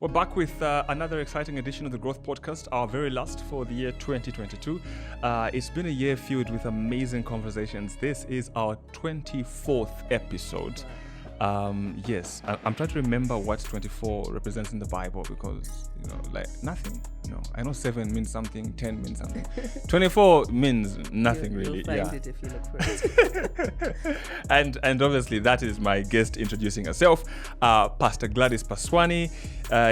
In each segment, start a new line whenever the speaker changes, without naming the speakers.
We're back with another exciting edition of the Growth Podcast, our very last for the year 2022. It's been a year filled with amazing conversations. This is our 24th episode. Yes, I'm trying to remember what 24 represents in the Bible because, like nothing. I know 7 means something, 10 means something. 24 means nothing really.
You'll find it if you look for it.
And obviously that is my guest introducing herself, Pastor Gladys Paswani,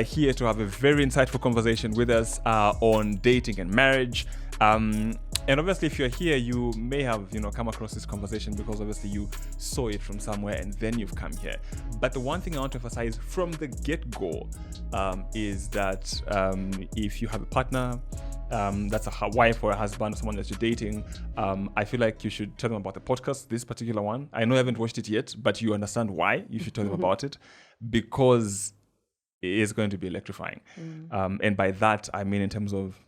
here to have a very insightful conversation with us on dating and marriage. And obviously, if you're here, you may have, come across this conversation because obviously you saw it from somewhere and then you've come here. But the one thing I want to emphasize from the get-go is that if you have a partner, that's a wife or a husband or someone that you're dating, I feel like you should tell them about the podcast, this particular one. I know you haven't watched it yet, but you understand why you should tell them about it, because it is going to be electrifying. And by that, I mean in terms of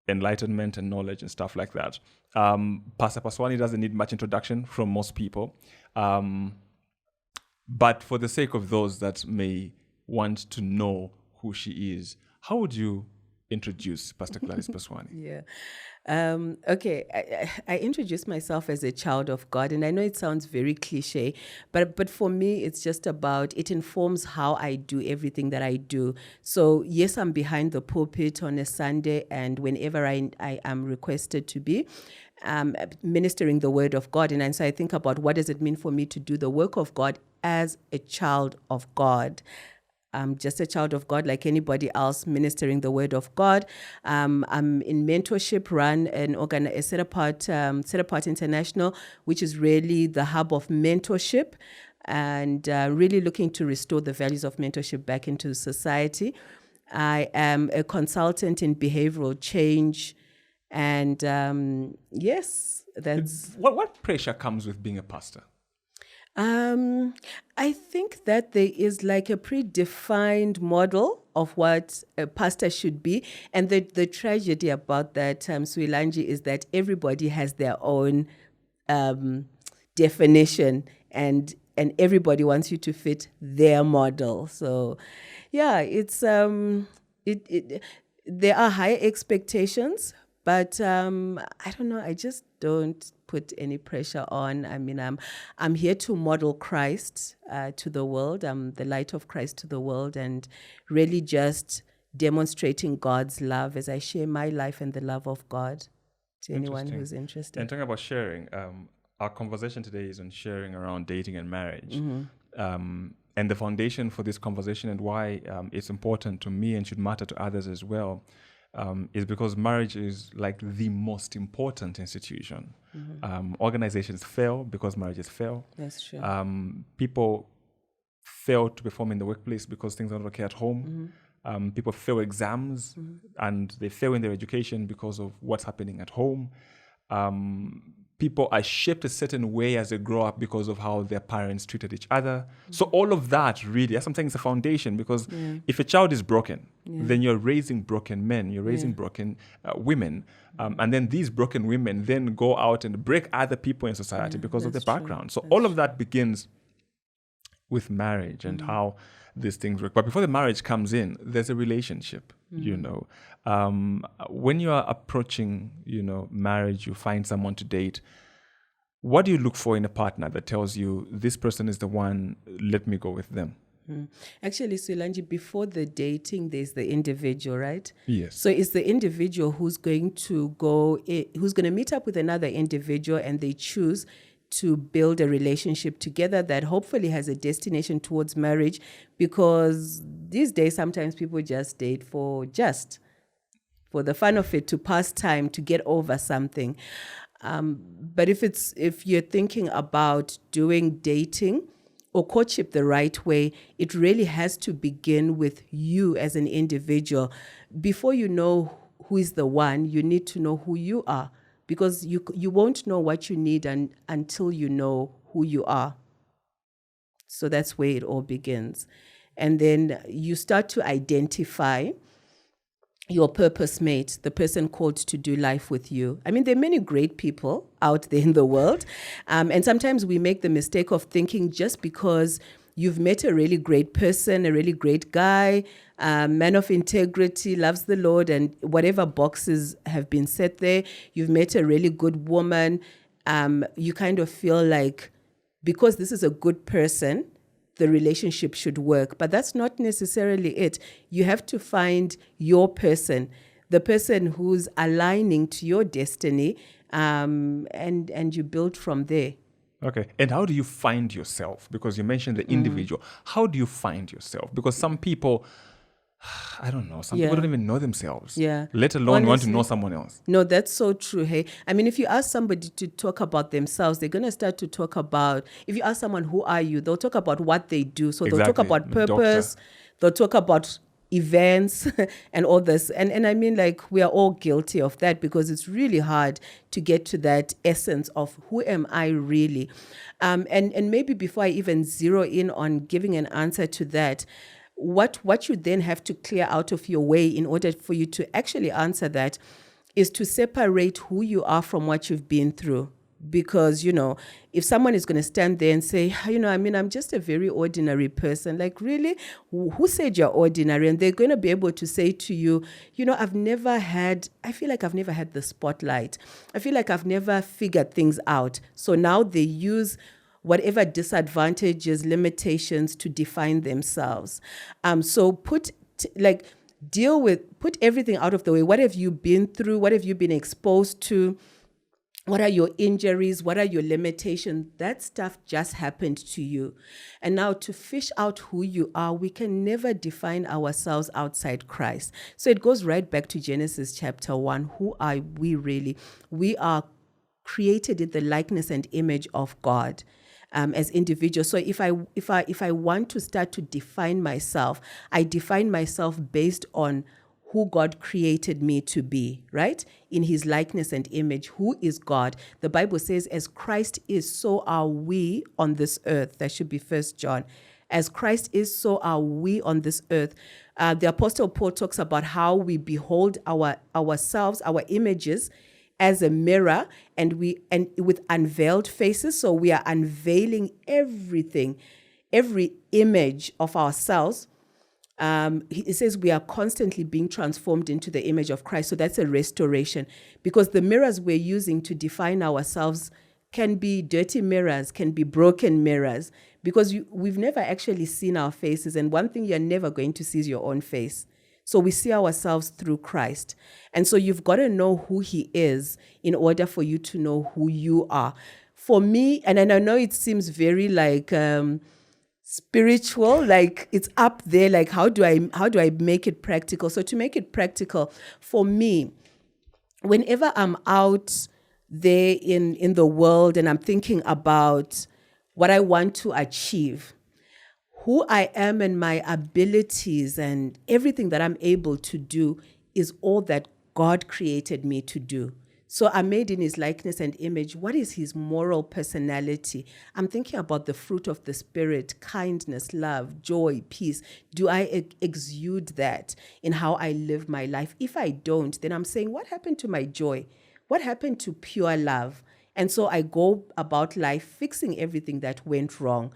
enlightenment and knowledge and stuff like that. Pastor Paswani doesn't need much introduction from most people. But for the sake of those that may want to know who she is, how would you introduce Pastor Gladys Paswani?
Yeah. Okay. I introduce myself as a child of God, and I know it sounds very cliche, but for me, it's just about, it informs how I do everything that I do. So yes, I'm behind the pulpit on a Sunday, and whenever I am requested to be, ministering the word of God. And so I think about, what does it mean for me to do the work of God as a child of God? I'm just a child of God like anybody else, ministering the word of God. I'm in mentorship, run a Set Apart International, which is really the hub of mentorship, and really looking to restore the values of mentorship back into society. I am a consultant in behavioral change, and yes, that's...
What pressure comes with being a pastor?
I think that there is like a predefined model of what a pastor should be. And the tragedy about that, Swilanji, is that everybody has their own definition, and everybody wants you to fit their model. So yeah, it's there are high expectations, but I don't know, I just don't put any pressure on. I mean, I'm here to model Christ to the world. I'm the light of Christ to the world, and really just demonstrating God's love as I share my life and the love of God to anyone who's interested.
And talking about sharing, our conversation today is on sharing around dating and marriage. And the foundation for this conversation, and why it's important to me and should matter to others as well, is because marriage is like the most important institution. Organizations fail because marriages fail.
That's true.
People fail to perform in the workplace because things are not okay at home. People fail exams and they fail in their education because of what's happening at home. People are shaped a certain way as they grow up because of how their parents treated each other. So all of that really, that's something, it's a foundation, because if a child is broken, then you're raising broken men, you're raising broken women. And then these broken women then go out and break other people in society because of their background. So all of that begins with marriage and how these things work. But before the marriage comes in, there's a relationship, when you are approaching, marriage, you find someone to date. What do you look for in a partner that tells you this person is the one, let me go with them?
Actually, Sulanji, before the dating, there's the individual, right?
Yes.
So it's the individual who's going to meet up with another individual, and they choose to build a relationship together that hopefully has a destination towards marriage, because these days sometimes people just date for the fun of it, to pass time, to get over something. But if you're thinking about doing dating or courtship the right way, it really has to begin with you as an individual. Before you know who is the one, you need to know who you are, because you won't know what you need until you know who you are. So that's where it all begins. And then you start to identify your purpose mate, the person called to do life with you. I mean, there are many great people out there in the world. And sometimes we make the mistake of thinking just because you've met a really great person, a really great guy, man of integrity, loves the Lord, and whatever boxes have been set there, you've met a really good woman. You kind of feel like because this is a good person, the relationship should work. But that's not necessarily it. You have to find your person, the person who's aligning to your destiny, and you build from there.
Okay. And how do you find yourself? Because you mentioned the individual. How do you find yourself? Because some people, I don't know, some people don't even know themselves.
Yeah.
Let alone want to know someone else.
No, that's so true. Hey, I mean, if you ask somebody to talk about themselves, they're going to start to talk about, if you ask someone, who are you? They'll talk about what they do. So they'll talk about purpose. They'll talk about events and all this. And I mean, like, we are all guilty of that because it's really hard to get to that essence of who am I really? And maybe before I even zero in on giving an answer to that, what you then have to clear out of your way in order for you to actually answer that is to separate who you are from what you've been through. Because, if someone is going to stand there and say, I'm just a very ordinary person, like, really, who said you're ordinary? And they're going to be able to say to you, I feel like I've never had the spotlight. I feel like I've never figured things out. So now they use whatever disadvantages, limitations to define themselves. So put everything out of the way. What have you been through? What have you been exposed to? What are your injuries? What are your limitations? That stuff just happened to you. And now to fish out who you are, we can never define ourselves outside Christ. So it goes right back to Genesis chapter 1. Who are we really? We are created in the likeness and image of God. As individuals. So if I want to start to define myself, I define myself based on who God created me to be, right? In his likeness and image. Who is God? The Bible says, as Christ is, so are we on this earth. That should be 1 John. As Christ is, so are we on this earth. The Apostle Paul talks about how we behold ourselves, our images, as a mirror, and with unveiled faces. So we are unveiling everything, every image of ourselves. It says we are constantly being transformed into the image of Christ. So that's a restoration, because the mirrors we're using to define ourselves can be dirty mirrors, can be broken mirrors, because we've never actually seen our faces. And one thing you're never going to see is your own face. So we see ourselves through Christ. And so you've got to know who he is in order for you to know who you are. For me, and I know it seems very like spiritual, like it's up there, like how do I make it practical? So to make it practical, for me, whenever I'm out there in the world and I'm thinking about what I want to achieve, who I am and my abilities and everything that I'm able to do is all that God created me to do. So I'm made in his likeness and image. What is his moral personality? I'm thinking about the fruit of the Spirit, kindness, love, joy, peace. Do I exude that in how I live my life? If I don't, then I'm saying, what happened to my joy? What happened to pure love? And so I go about life fixing everything that went wrong.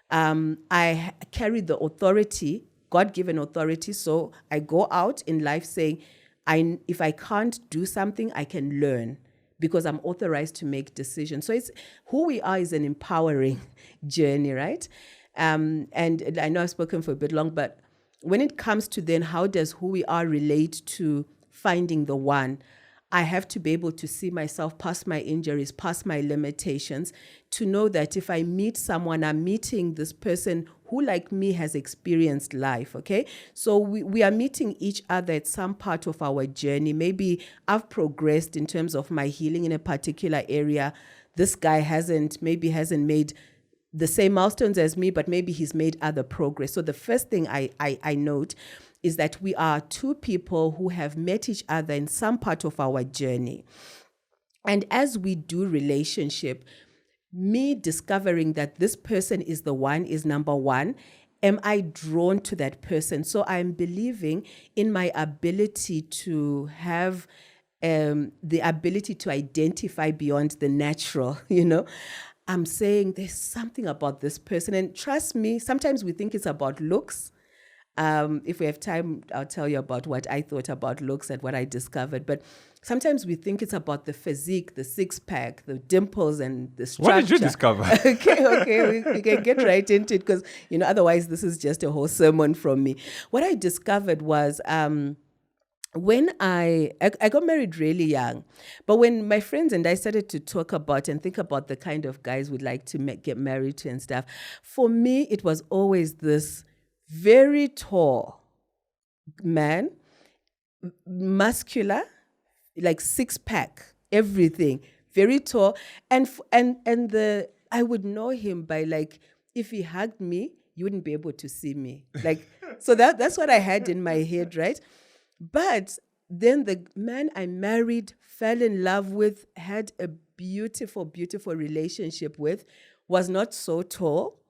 I carry the authority, God-given authority. So I go out in life saying, if I can't do something, I can learn because I'm authorized to make decisions. So it's who we are is an empowering journey, right? And I know I've spoken for a bit long, but when it comes to then how does who we are relate to finding the one, I have to be able to see myself past my injuries, past my limitations, to know that if I meet someone, I'm meeting this person who, like me, has experienced life, okay? So we are meeting each other at some part of our journey. Maybe I've progressed in terms of my healing in a particular area. This guy hasn't made the same milestones as me, but maybe he's made other progress. So the first thing I note is that we are two people who have met each other in some part of our journey. And as we do relationship, me discovering that this person is the one is number one. Am I drawn to that person? So I'm believing in my ability to have the ability to identify beyond the natural, I'm saying there's something about this person. And trust me, sometimes we think it's about looks. If we have time, I'll tell you about what I thought about looks and what I discovered. But sometimes we think it's about the physique, the six-pack, the dimples, and the structure.
What did you discover?
Okay, we can get right into it because, otherwise this is just a whole sermon from me. What I discovered was when I got married really young, but when my friends and I started to talk about and think about the kind of guys we'd like to get married to and stuff, for me, it was always this very tall man, muscular, like six-pack, everything, very tall. And I would know him by, like, if he hugged me, you wouldn't be able to see me. Like, so that's what I had in my head, right? But then the man I married, fell in love with, had a beautiful, beautiful relationship with, was not so tall.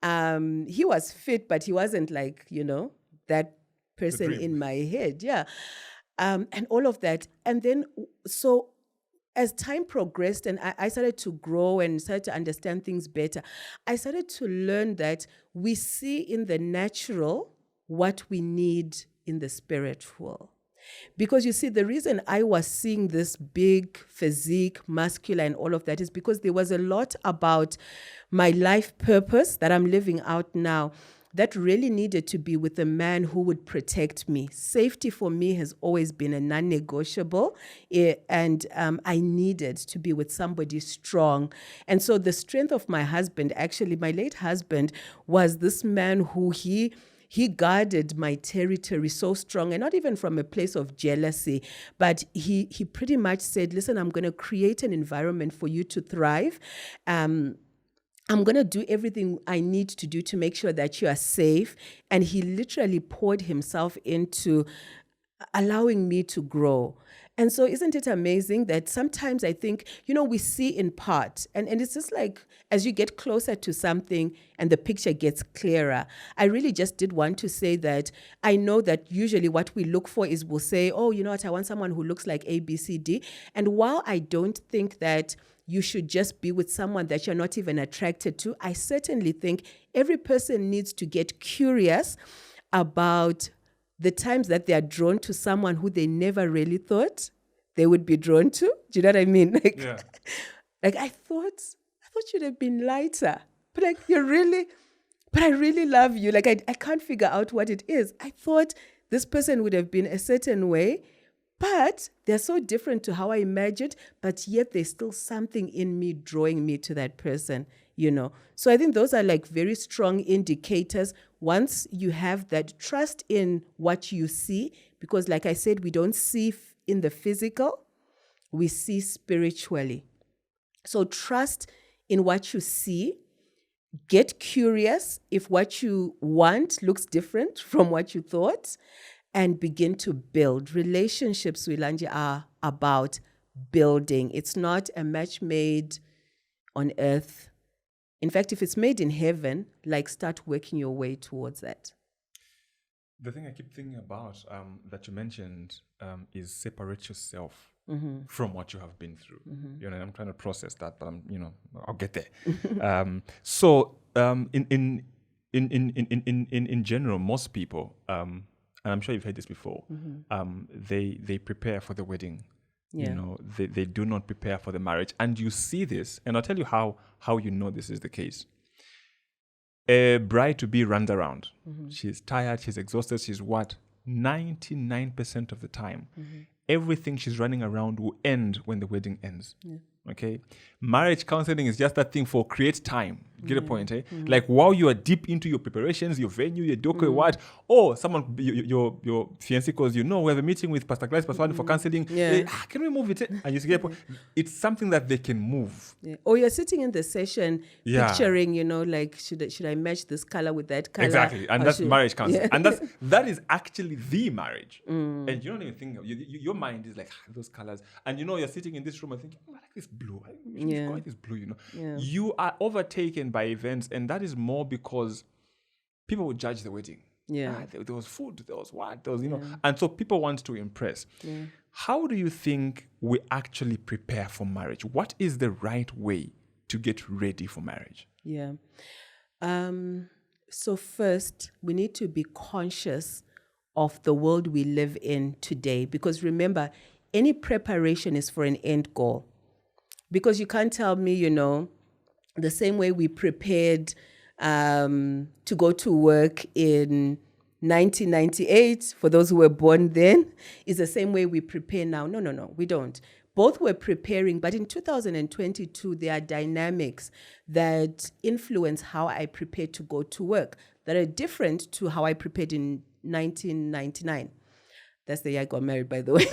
He was fit, but he wasn't like, that person in my head. Yeah. And all of that. And then, so as time progressed and I started to grow and started to understand things better, I started to learn that we see in the natural what we need in the spiritual. Because you see, the reason I was seeing this big physique, muscular and all of that is because there was a lot about my life purpose that I'm living out now that really needed to be with a man who would protect me. Safety for me has always been a non-negotiable, and I needed to be with somebody strong. And so the strength of my husband, actually my late husband, was this man who he guarded my territory so strong, and not even from a place of jealousy, but he pretty much said, listen, I'm going to create an environment for you to thrive. I'm going to do everything I need to do to make sure that you are safe. And he literally poured himself into allowing me to grow. And so isn't it amazing that sometimes I think, we see in part, and it's just like as you get closer to something and the picture gets clearer. I really just did want to say that I know that usually what we look for is we'll say, oh, you know what, I want someone who looks like A, B, C, D. And while I don't think that you should just be with someone that you're not even attracted to, I certainly think every person needs to get curious about the times that they are drawn to someone who they never really thought they would be drawn to. Do you know what I mean? Like,
yeah.
Like I thought you'd have been lighter, but like I really love you. Like I can't figure out what it is. I thought this person would have been a certain way, but they're so different to how I imagined, but yet there's still something in me drawing me to that person, So I think those are like very strong indicators. Once you have that trust in what you see, because like I said, we don't see in the physical, we see spiritually. So trust in what you see. Get curious if what you want looks different from what you thought, and begin to build. Relationships, Wilanje, are about building. It's not a match made on earth. In fact, if it's made in heaven, like start working your way towards that.
The thing I keep thinking about that you mentioned is separate yourself from what you have been through. I'm trying to process that, but I'll get there. So in general, most people, and I'm sure you've heard this before, they prepare for the wedding.
Yeah.
They do not prepare for the marriage. And you see this, and I'll tell you how you know this is the case. A bride-to-be runs around. She's tired, she's exhausted, she's what? 99% of the time. Everything she's running around will end when the wedding ends. Yeah. Okay? Marriage counseling is just that thing for create time. Get a point, eh? Like while you are deep into your preparations, your venue, your doco, your what, or someone, your fiancé calls you, no, we have a meeting with Pastor Gladys, Paswani for counseling.
Yeah.
Can we move it? And you get a point. It's something that they can move.
Yeah. Or you're sitting in the session picturing, like, should I match this color with that color?
Exactly. And that's marriage counseling. Yeah. And that is actually the marriage. And you don't even think, your mind is like, those colors. And you're sitting in this room and thinking, I like this blue. I should go with this blue,
Yeah.
You are overtaken by events, and that is more because people will judge the wedding.
Yeah.
There was food, there was what, there was, and so people want to impress. Yeah. How do you think we actually prepare for marriage? What is the right way to get ready for marriage?
Yeah. So first, we need to be conscious of the world we live in today, because remember, any preparation is for an end goal. Because you can't tell me, the same way we prepared to go to work in 1998, for those who were born then, is the same way we prepare now. No, we don't. Both were preparing, but in 2022, there are dynamics that influence how I prepare to go to work that are different to how I prepared in 1999. That's the year I got married, by the way.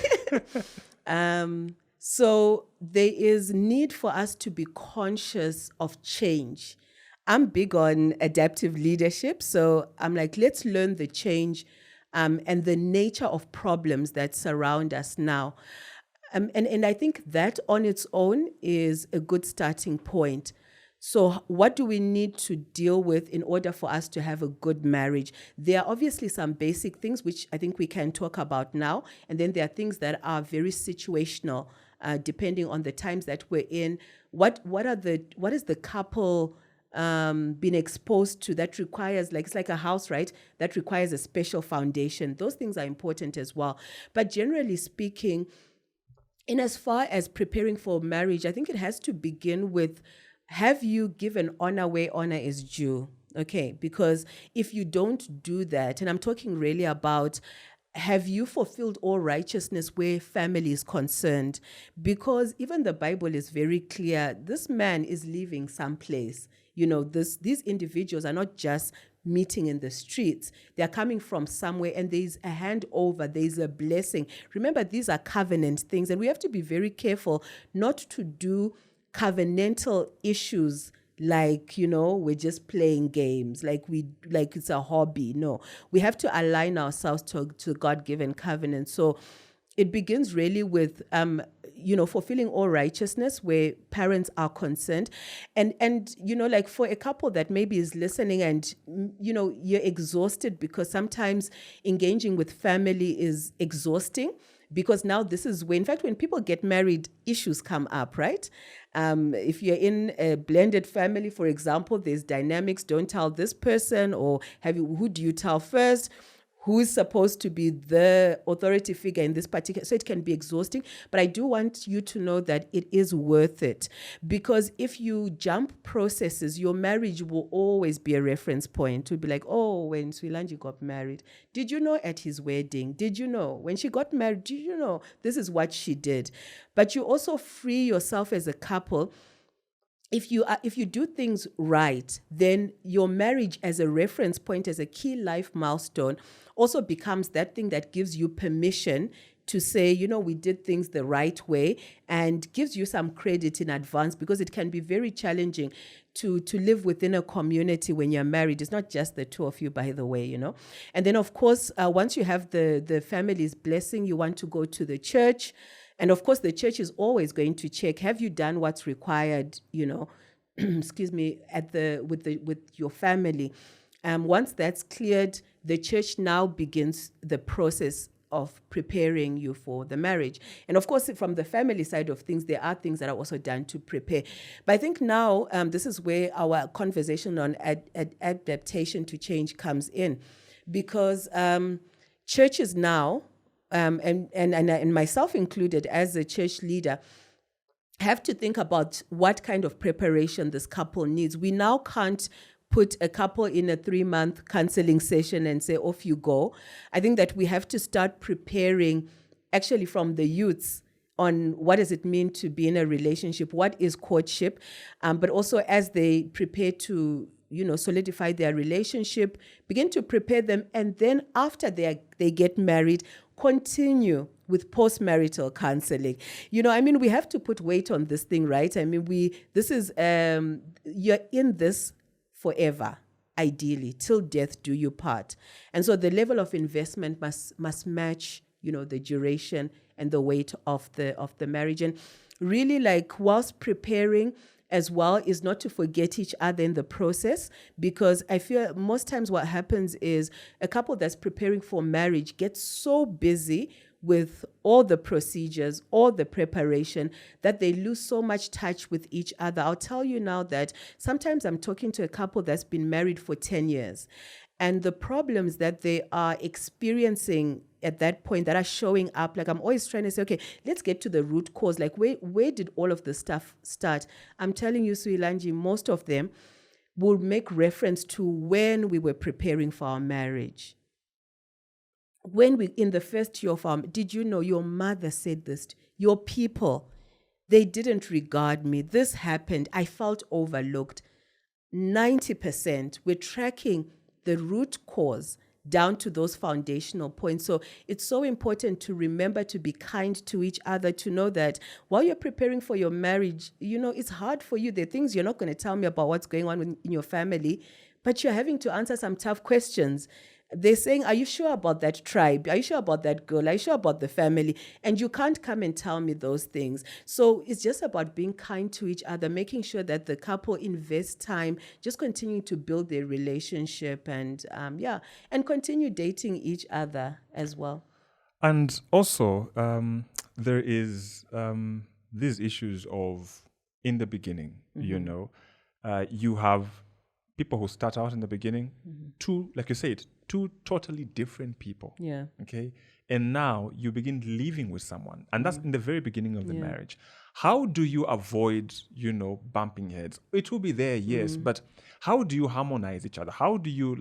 So there is need for us to be conscious of change. I'm big on adaptive leadership, so I'm like, let's learn the change and the nature of problems that surround us now. And I think that on its own is a good starting point. So what do we need to deal with in order for us to have a good marriage? There are obviously some basic things which I think we can talk about now. And then there are things that are very situational, depending on the times that we're in. What is the couple been exposed to that requires, like, it's like a house, right? That requires a special foundation. Those things are important as well. But generally speaking, in as far as preparing for marriage, I think it has to begin with, have you given honor where honor is due? Okay, because if you don't do that, and I'm talking really about, have you fulfilled all righteousness where family is concerned? Because even the Bible is very clear. This man is leaving someplace. These individuals are not just meeting in the streets. They're coming from somewhere, and there's a handover, there's a blessing. Remember, these are covenant things, and we have to be very careful not to do covenantal issues like, we're just playing games, like it's a hobby. No, we have to align ourselves to God-given covenant. So it begins really with fulfilling all righteousness where parents are concerned. And like for a couple that maybe is listening and, you're exhausted because sometimes engaging with family is exhausting, because now this is when, in fact, when people get married, issues come up, right? If you're in a blended family, for example, there's dynamics. Don't tell this person, or who do you tell first? Who is supposed to be the authority figure in this particular, so it can be exhausting. But I do want you to know that it is worth it, because if you jump processes, your marriage will always be a reference point to be like, oh, when Swilanji got married, did you know at his wedding? Did you know when she got married? Did you know this is what she did? But you also free yourself as a couple. If you do things right, then your marriage as a reference point, as a key life milestone, also becomes that thing that gives you permission to say, we did things the right way, and gives you some credit in advance, because it can be very challenging to live within a community when you're married. It's not just the two of you, by the way, And then, of course, once you have the family's blessing, you want to go to the church. And of course, the church is always going to check, have you done what's required, excuse me, with your family. Once that's cleared, the church now begins the process of preparing you for the marriage. And of course, from the family side of things, there are things that are also done to prepare. But I think now this is where our conversation on adaptation to change comes in, because churches now, and myself included as a church leader, have to think about what kind of preparation this couple needs. We now can't put a couple in a 3-month counseling session and say, off you go. I think that we have to start preparing actually from the youths on what does it mean to be in a relationship, what is courtship, but also as they prepare to solidify their relationship, begin to prepare them, and then after they get married, continue with post-marital counseling. We have to put weight on this thing, right? This is, you're in this forever, ideally, till death do you part. And so the level of investment must match, the duration and the weight of the marriage. And really, like, whilst preparing as well, is not to forget each other in the process, because I feel most times what happens is a couple that's preparing for marriage gets so busy with all the procedures, all the preparation, that they lose so much touch with each other. I'll tell you now that sometimes I'm talking to a couple that's been married for 10 years, and the problems that they are experiencing at that point that are showing up, like I'm always trying to say, okay, let's get to the root cause. Like, where did all of this stuff start? I'm telling you, Suilanji, most of them will make reference to when we were preparing for our marriage. When we, in the first year of our, did you know your mother said this? Your people, they didn't regard me. This happened. I felt overlooked. 90%, we're tracking the root cause down to those foundational points. So it's so important to remember to be kind to each other, to know that while you're preparing for your marriage, it's hard for you. There are things you're not going to tell me about what's going on in your family, but you're having to answer some tough questions. They're saying, are you sure about that tribe? Are you sure about that girl? Are you sure about the family? And you can't come and tell me those things. So it's just about being kind to each other, making sure that the couple invests time, just continuing to build their relationship and continue dating each other as well.
And also, there is these issues of in the beginning, you have people who start out in the beginning, two, like you said, two totally different people.
Yeah.
Okay. And now you begin living with someone. And that's in the very beginning of the marriage. How do you avoid, bumping heads? It will be there, yes. But how do you harmonize each other? How do you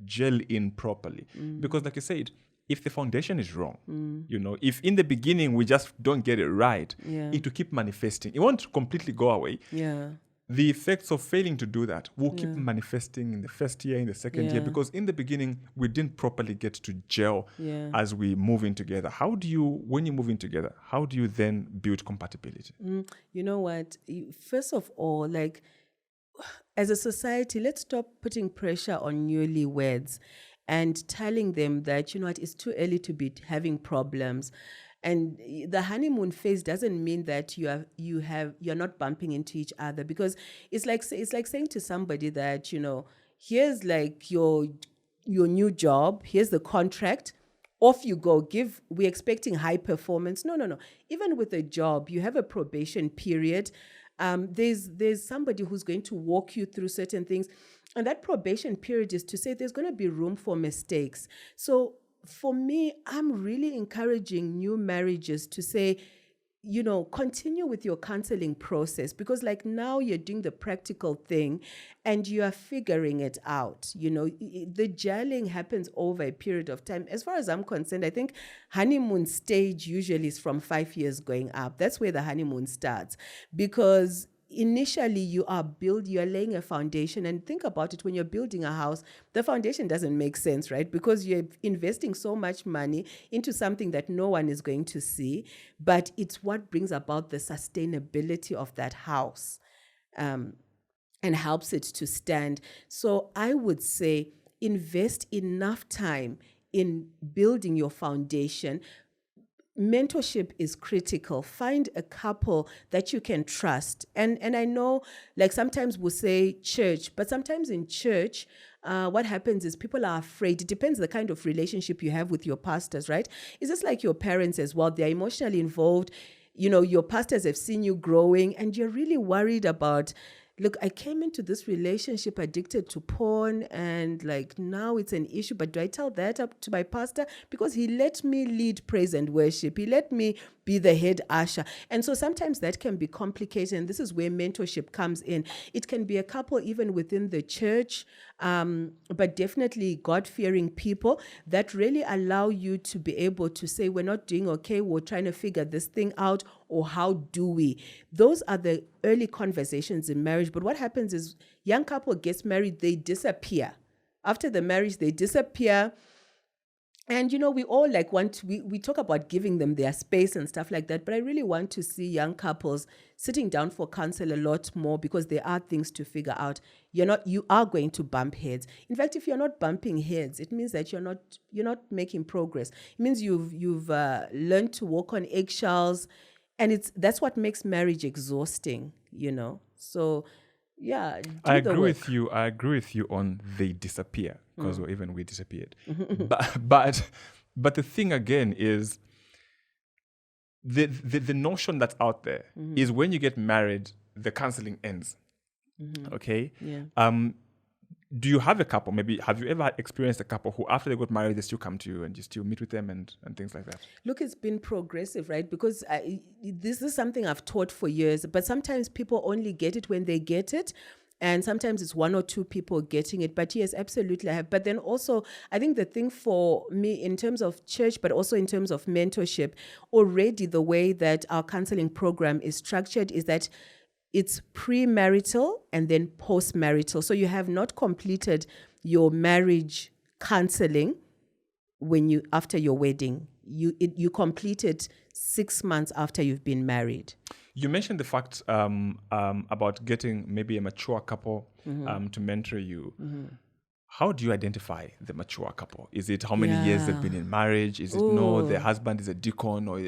gel in properly? Because like you said, if the foundation is wrong, if in the beginning we just don't get it right, it will keep manifesting. It won't completely go away.
Yeah.
The effects of failing to do that will keep manifesting in the first year, in the second year, because in the beginning, we didn't properly get to gel as we move in together. When you move in together, how do you then build compatibility?
You know what? First of all, as a society, let's stop putting pressure on newlyweds and telling them that, it's too early to be having problems. And the honeymoon phase doesn't mean that you're not bumping into each other, because it's like saying to somebody that, here's your new job, here's the contract, off you go. We're expecting high performance. No. Even with a job, you have a probation period. There's somebody who's going to walk you through certain things, and that probation period is to say there's going to be room for mistakes. So for me, I'm really encouraging new marriages to say, continue with your counseling process, because now you're doing the practical thing and you are figuring it out. The gelling happens over a period of time. As far as I'm concerned, I think honeymoon stage usually is from 5 years going up. That's where the honeymoon starts, because initially you are laying a foundation. And think about it, when you're building a house, the foundation doesn't make sense, right? Because you're investing so much money into something that no one is going to see, but it's what brings about the sustainability of that house and helps it to stand. So I would say invest enough time in building your foundation. Mentorship is critical. Find a couple that you can trust. And I know, sometimes we'll say church, but sometimes in church, what happens is people are afraid. It depends the kind of relationship you have with your pastors, right? It's just like your parents as well. They're emotionally involved. Your pastors have seen you growing, and you're really worried about, look, I came into this relationship addicted to porn, and now it's an issue, but do I tell that up to my pastor? Because he let me lead praise and worship. He let me be the head usher. And so sometimes that can be complicated, and this is where mentorship comes in. It can be a couple even within the church, but definitely God-fearing people that really allow you to be able to say, we're not doing okay, we're trying to figure this thing out, or how do we? Those are the early conversations in marriage. But what happens is young couple gets married, they disappear. After the marriage, they disappear. And, we all we talk about giving them their space and stuff like that. But I really want to see young couples sitting down for counsel a lot more, because there are things to figure out. You are going to bump heads. In fact, if you're not bumping heads, it means that you're not making progress. It means you've learned to walk on eggshells. And that's what makes marriage exhausting, So, yeah.
I agree with you on they disappear, because even we disappeared. But the thing again is, the notion that's out there is when you get married, the counseling ends. Okay.
Yeah.
Do you have a couple? Maybe have you ever experienced a couple who, after they got married, they still come to you and you still meet with them and things like that?
Look, it's been progressive, right? Because this is something I've taught for years, but sometimes people only get it when they get it. And sometimes it's one or two people getting it. But yes, absolutely I have. But then also, I think the thing for me in terms of church, but also in terms of mentorship, already the way that our counseling program is structured is that it's premarital and then postmarital. So you have not completed your marriage counseling after your wedding. You complete it 6 months after you've been married.
You mentioned the fact about getting maybe a mature couple to mentor you. How do you identify the mature couple? Is it how many years they've been in marriage? Is it the husband is a deacon? Or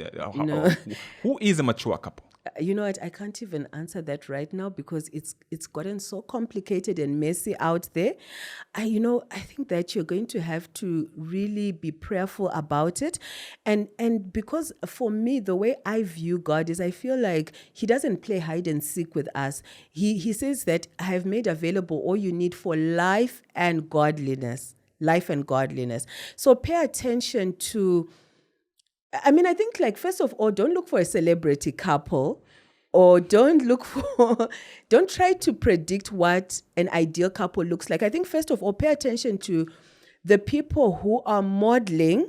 who is a mature couple?
You know what? I can't even answer that right now because it's gotten so complicated and messy out there. I think that you're going to have to really be prayerful about it, and because for me, the way I view God is, I feel like He doesn't play hide and seek with us. He says that I have made available all you need for life and godliness. Life and godliness. So pay attention to. I think, like, first of all, don't look for a celebrity couple, or don't try to predict what an ideal couple looks like. I think, first of all, pay attention to the people who are modeling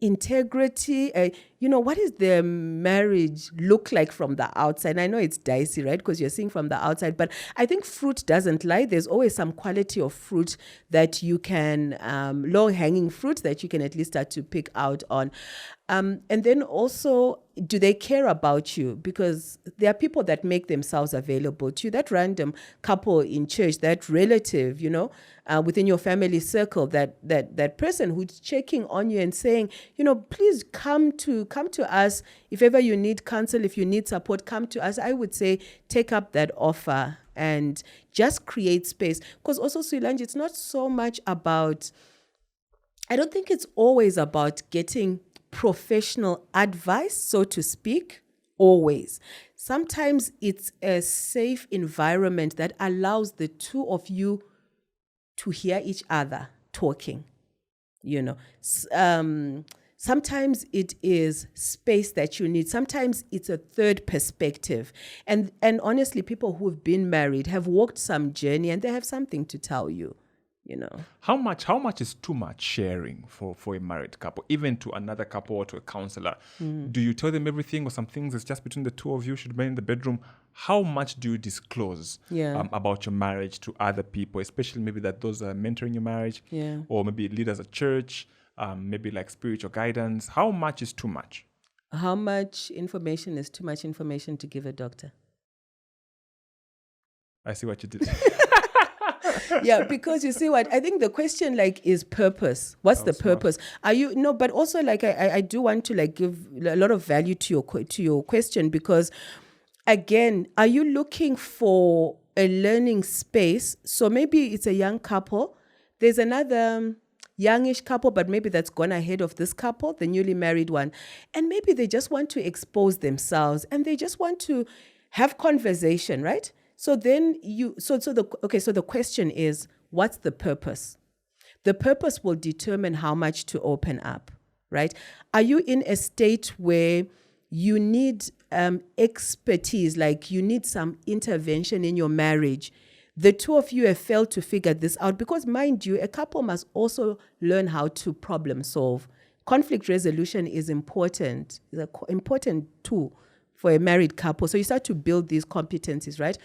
integrity. What does their marriage look like from the outside? I know it's dicey, right? Because you're seeing from the outside, but I think fruit doesn't lie. There's always some quality of fruit that you can, low-hanging fruit that you can at least start to pick out on. And then also, do they care about you? Because there are people that make themselves available to you. That random couple in church, that relative, within your family circle, that person who's checking on you and saying, please come to us. If ever you need counsel, if you need support, come to us. I would say take up that offer and just create space. Because also, Suilanji, it's not so much about, I don't think it's always about getting professional advice, so to speak, always. Sometimes it's a safe environment that allows the two of you to hear each other talking, Sometimes it is space that you need. Sometimes it's a third perspective. And honestly, people who've been married have walked some journey and they have something to tell you.
How much is too much sharing for a married couple, even to another couple or to a counselor? Do you tell them everything, or some things it's just between the two of you, should be in the bedroom? How much do you disclose about your marriage to other people, especially maybe those are mentoring your marriage, or maybe leaders at church, maybe like spiritual guidance? How much is too much?
How much information is too much information to give a doctor?
I see what you did.
Yeah, because you see what I think the question is purpose. What's the purpose? Are you but also I do want to give a lot of value to your question, because again, are you looking for a learning space? So maybe it's a young couple. There's another youngish couple, but maybe that's gone ahead of this couple, the newly married one, and maybe they just want to expose themselves and they just want to have conversation, right? So then the question is, what's the purpose? The purpose will determine how much to open up, right? Are you in a state where you need expertise, like you need some intervention in your marriage? The two of you have failed to figure this out, because mind you, a couple must also learn how to problem solve. Conflict resolution is important. It's an important tool for a married couple. So you start to build these competencies, right?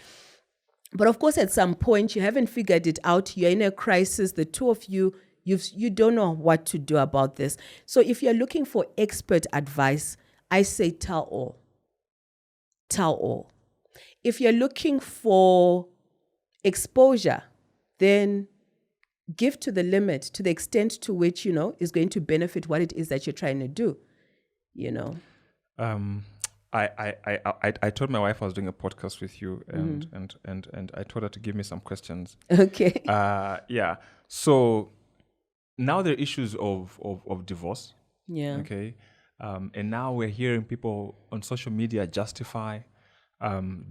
But of course, at some point, you haven't figured it out. You're in a crisis. The two of you, you don't know what to do about this. So if you're looking for expert advice, I say tell all. Tell all. If you're looking for exposure, then give to the limit, to the extent to which, is going to benefit what it is that you're trying to do,
I told my wife I was doing a podcast with you, and I told her to give me some questions.
Okay.
Yeah. So now there are issues of divorce.
Yeah.
Okay. And now we're hearing people on social media justify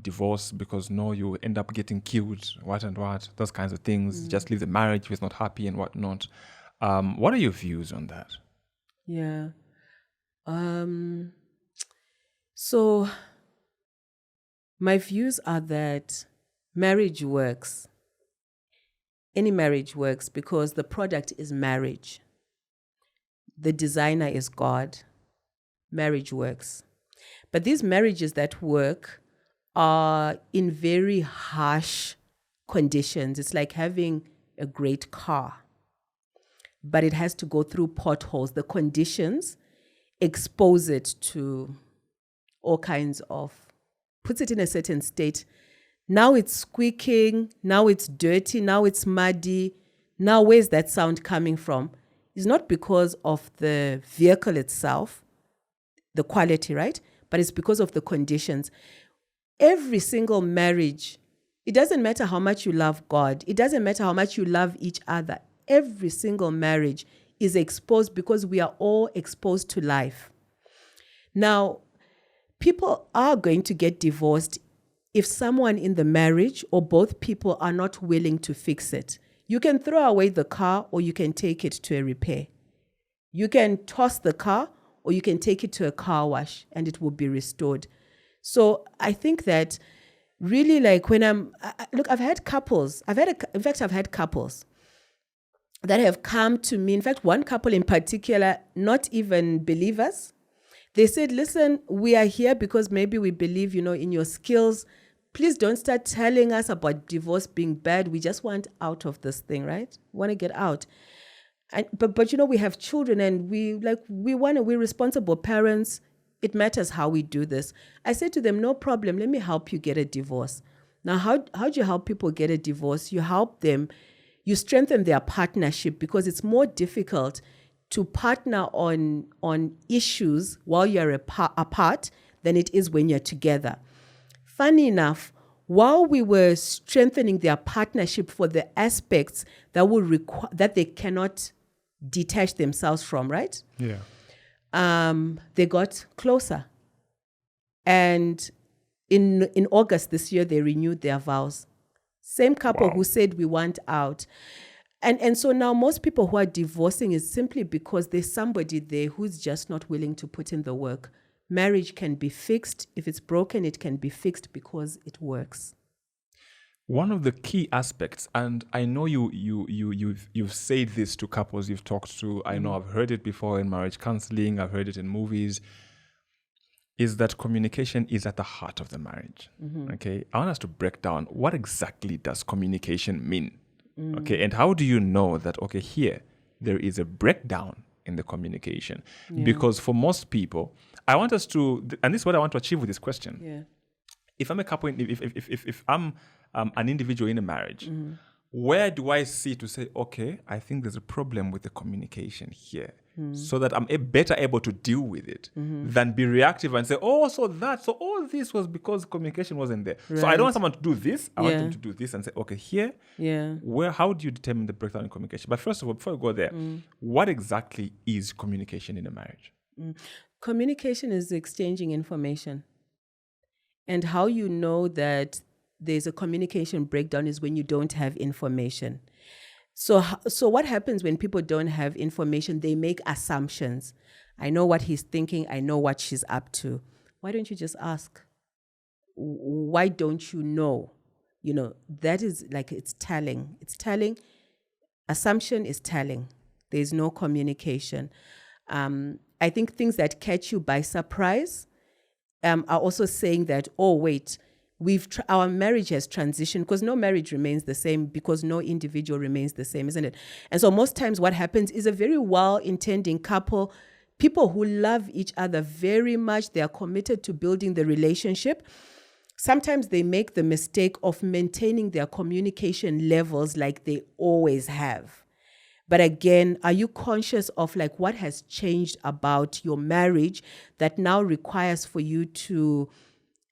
divorce because no, you end up getting killed, what and what, those kinds of things. Just leave the marriage if it's not happy and whatnot. What are your views on that?
Yeah. So my views are that marriage works. Any marriage works because the product is marriage. The designer is God. Marriage works. But these marriages that work are in very harsh conditions. It's like having a great car, but it has to go through potholes. The conditions expose it to all kinds of, puts it in a certain state. Now it's squeaking, now it's dirty, now it's muddy. Now where's that sound coming from? It's not because of the vehicle itself, the quality, right? But it's because of the conditions. Every single marriage, it doesn't matter how much you love God. It doesn't matter how much you love each other. Every single marriage is exposed because we are all exposed to life. Now, people are going to get divorced if someone in the marriage or both people are not willing to fix it. You can throw away the car or you can take it to a repair. You can toss the car or you can take it to a car wash and it will be restored. So I think that really, like, when I've had couples that have come to me. In fact, one couple in particular, not even believers. They said, listen, we are here because maybe we believe, in your skills. Please don't start telling us about divorce being bad. We just want out of this thing, right? We want to get out. But we have children and we're responsible parents. It matters how we do this. I said to them, no problem. Let me help you get a divorce. Now, how do you help people get a divorce? You help them. You strengthen their partnership because it's more difficult to partner on issues while you're apart than it is when you're together. Funny enough, while we were strengthening their partnership for the aspects that will that they cannot detach themselves from, right?
Yeah.
They got closer. And in August this year, they renewed their vows. Same couple who said we want out. And so now most people who are divorcing is simply because there's somebody there who's just not willing to put in the work. Marriage can be fixed. If it's broken, it can be fixed because it works.
One of the key aspects, and I know you've said this to couples you've talked to, I know I've heard it before in marriage counseling, I've heard it in movies, is that communication is at the heart of the marriage. Okay, I want us to break down what exactly does communication mean. Okay, and how do you know that, okay, here there is a breakdown in the communication? Because for most people, I want us to, and this is what I want to achieve with this question.
Yeah.
If I'm a couple, if I'm an individual in a marriage, where do I see to say, okay, I think there's a problem with the communication here, so that I'm better able to deal with it than be reactive and say, oh, so all this was because communication wasn't there. Right. So I don't want someone to do this. I want them to do this and say, okay, here, how do you determine the breakdown in communication? But first of all, before we go there, what exactly is communication in a marriage?
Communication is exchanging information. And how you know that there's a communication breakdown is when you don't have information. So what happens when people don't have information? They make assumptions. I know what he's thinking. I know what she's up to. Why don't you just ask? Why don't you know? That is like, it's telling. It's telling. Assumption is telling. There's no communication. I think things that catch you by surprise are also saying that, oh, wait, our marriage has transitioned, because no marriage remains the same, because no individual remains the same, isn't it? And so most times what happens is a very well-intending couple, people who love each other very much, they are committed to building the relationship. Sometimes they make the mistake of maintaining their communication levels like they always have. But again, are you conscious of like what has changed about your marriage that now requires for you to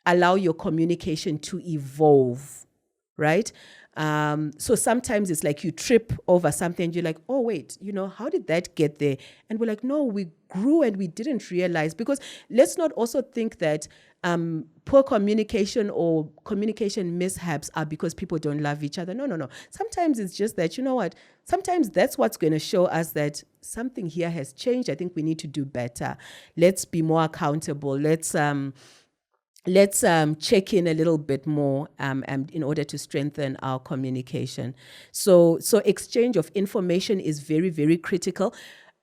allow your communication to evolve, right? So sometimes it's like you trip over something and you're like, oh, wait, how did that get there? And we're like, no, we grew and we didn't realize. Because let's not also think that poor communication or communication mishaps are because people don't love each other. No. Sometimes it's just that, sometimes that's what's going to show us that something here has changed. I think we need to do better. Let's be more accountable. Let's check in a little bit more in order to strengthen our communication. So exchange of information is very, very critical.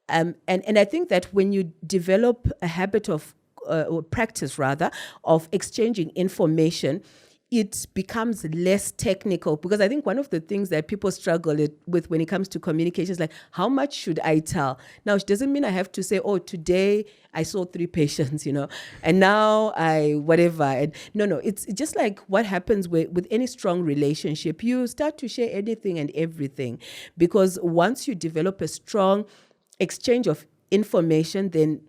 And I think that when you develop a habit of, or practice rather, of exchanging information, it becomes less technical, because I think one of the things that people struggle with when it comes to communication is like, how much should I tell? Now, it doesn't mean I have to say, oh, today I saw 3 patients, and now whatever. And no, it's just like what happens with any strong relationship. You start to share anything and everything, because once you develop a strong exchange of information, then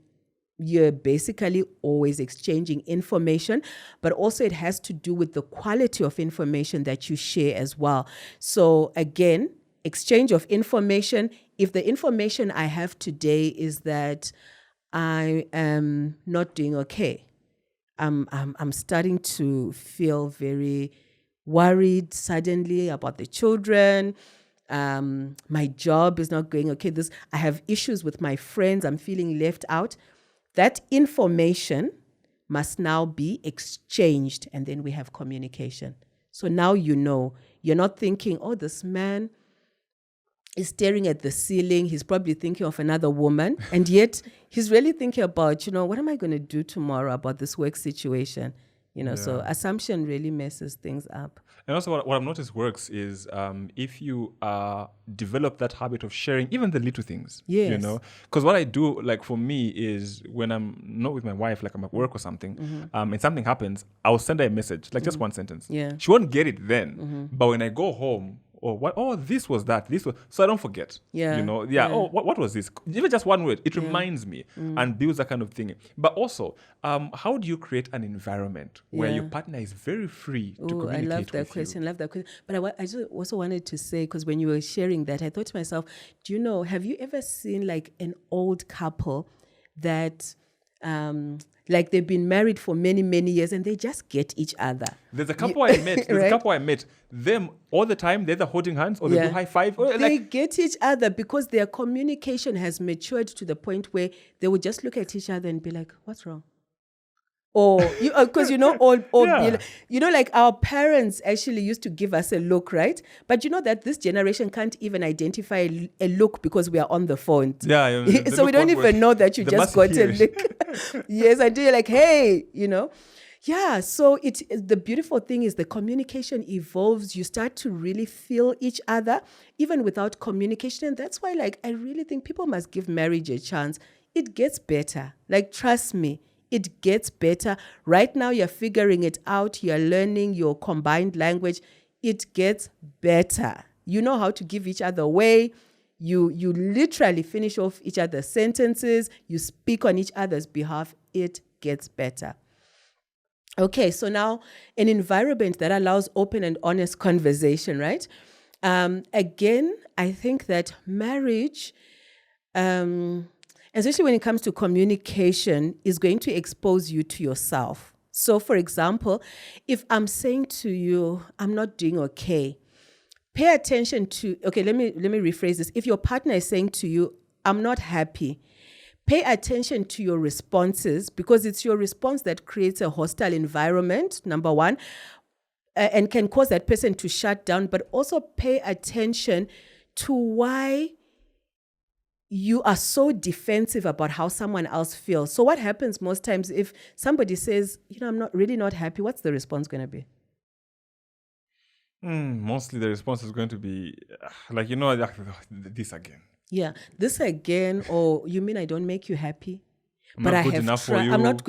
you're basically always exchanging information, but also it has to do with the quality of information that you share as well. So again, exchange of information. If the information I have today is that I am not doing okay, I'm starting to feel very worried suddenly about the children. My job is not going okay. I have issues with my friends. I'm feeling left out. That information must now be exchanged, and then we have communication. So now you're not thinking, oh, this man is staring at the ceiling. He's probably thinking of another woman, and yet he's really thinking about, what am I going to do tomorrow about this work situation? So assumption really messes things up.
And also what I've noticed works is if you develop that habit of sharing even the little things,
yes.
Because what I do, like for me, is when I'm not with my wife, like I'm at work or something, and something happens, I'll send her a message, like just one sentence.
Yeah.
She won't get it then, but when I go home, this was that. So I don't forget.
Yeah.
Oh, what was this? Even just one word, it reminds me and builds that kind of thing. But also, how do you create an environment where your partner is very free to communicate with you?
I love that question. But I just also wanted to say, because when you were sharing that, I thought to myself, have you ever seen like an old couple that like they've been married for many, many years and they just get each other?
There's a couple I met. Them all the time, they're either holding hands or they do high five.
They get each other because their communication has matured to the point where they would just look at each other and be like, what's wrong? Or, because, like our parents actually used to give us a look, right? But that this generation can't even identify a look because we are on the phone.
Yeah.
So we don't even know that you just got a look. Yes, until you're like, hey, Yeah, so the beautiful thing is the communication evolves. You start to really feel each other, even without communication. And that's why, I really think people must give marriage a chance. It gets better. Trust me. It gets better. Right now, you're figuring it out. You're learning your combined language. It gets better. You know how to give each other way. You literally finish off each other's sentences. You speak on each other's behalf. It gets better. Okay, so now an environment that allows open and honest conversation, right? Again, I think that marriage, especially when it comes to communication, is going to expose you to yourself. So, for example, if I'm saying to you, I'm not doing okay, pay attention to, let me rephrase this. If your partner is saying to you, I'm not happy, pay attention to your responses, because it's your response that creates a hostile environment, number one, and can cause that person to shut down, but also pay attention to why you are so defensive about how someone else feels. So what happens most times if somebody says, I'm not happy, what's the response going to be?
Mostly the response is going to be this again.
Yeah, this again, or you mean I don't make you happy?
I'm not
good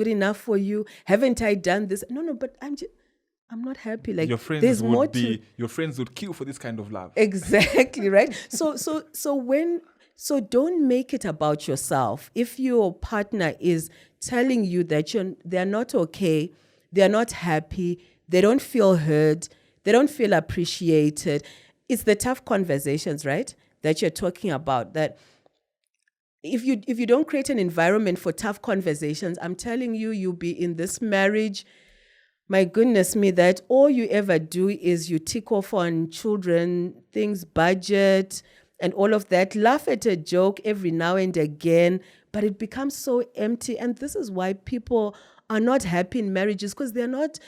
enough for you. Haven't I done this? No, but I'm not happy.
Your friends would kill for this kind of love.
Exactly, right? So don't make it about yourself. If your partner is telling you that they're not okay, they're not happy, they don't feel heard, They don't feel appreciated. It's the tough conversations, right, that you're talking about, that if you don't create an environment for tough conversations, I'm telling you, you'll be in this marriage, my goodness me, that all you ever do is you tick off on children, things, budget, and all of that, laugh at a joke every now and again, but it becomes so empty. And this is why people are not happy in marriages, because they're not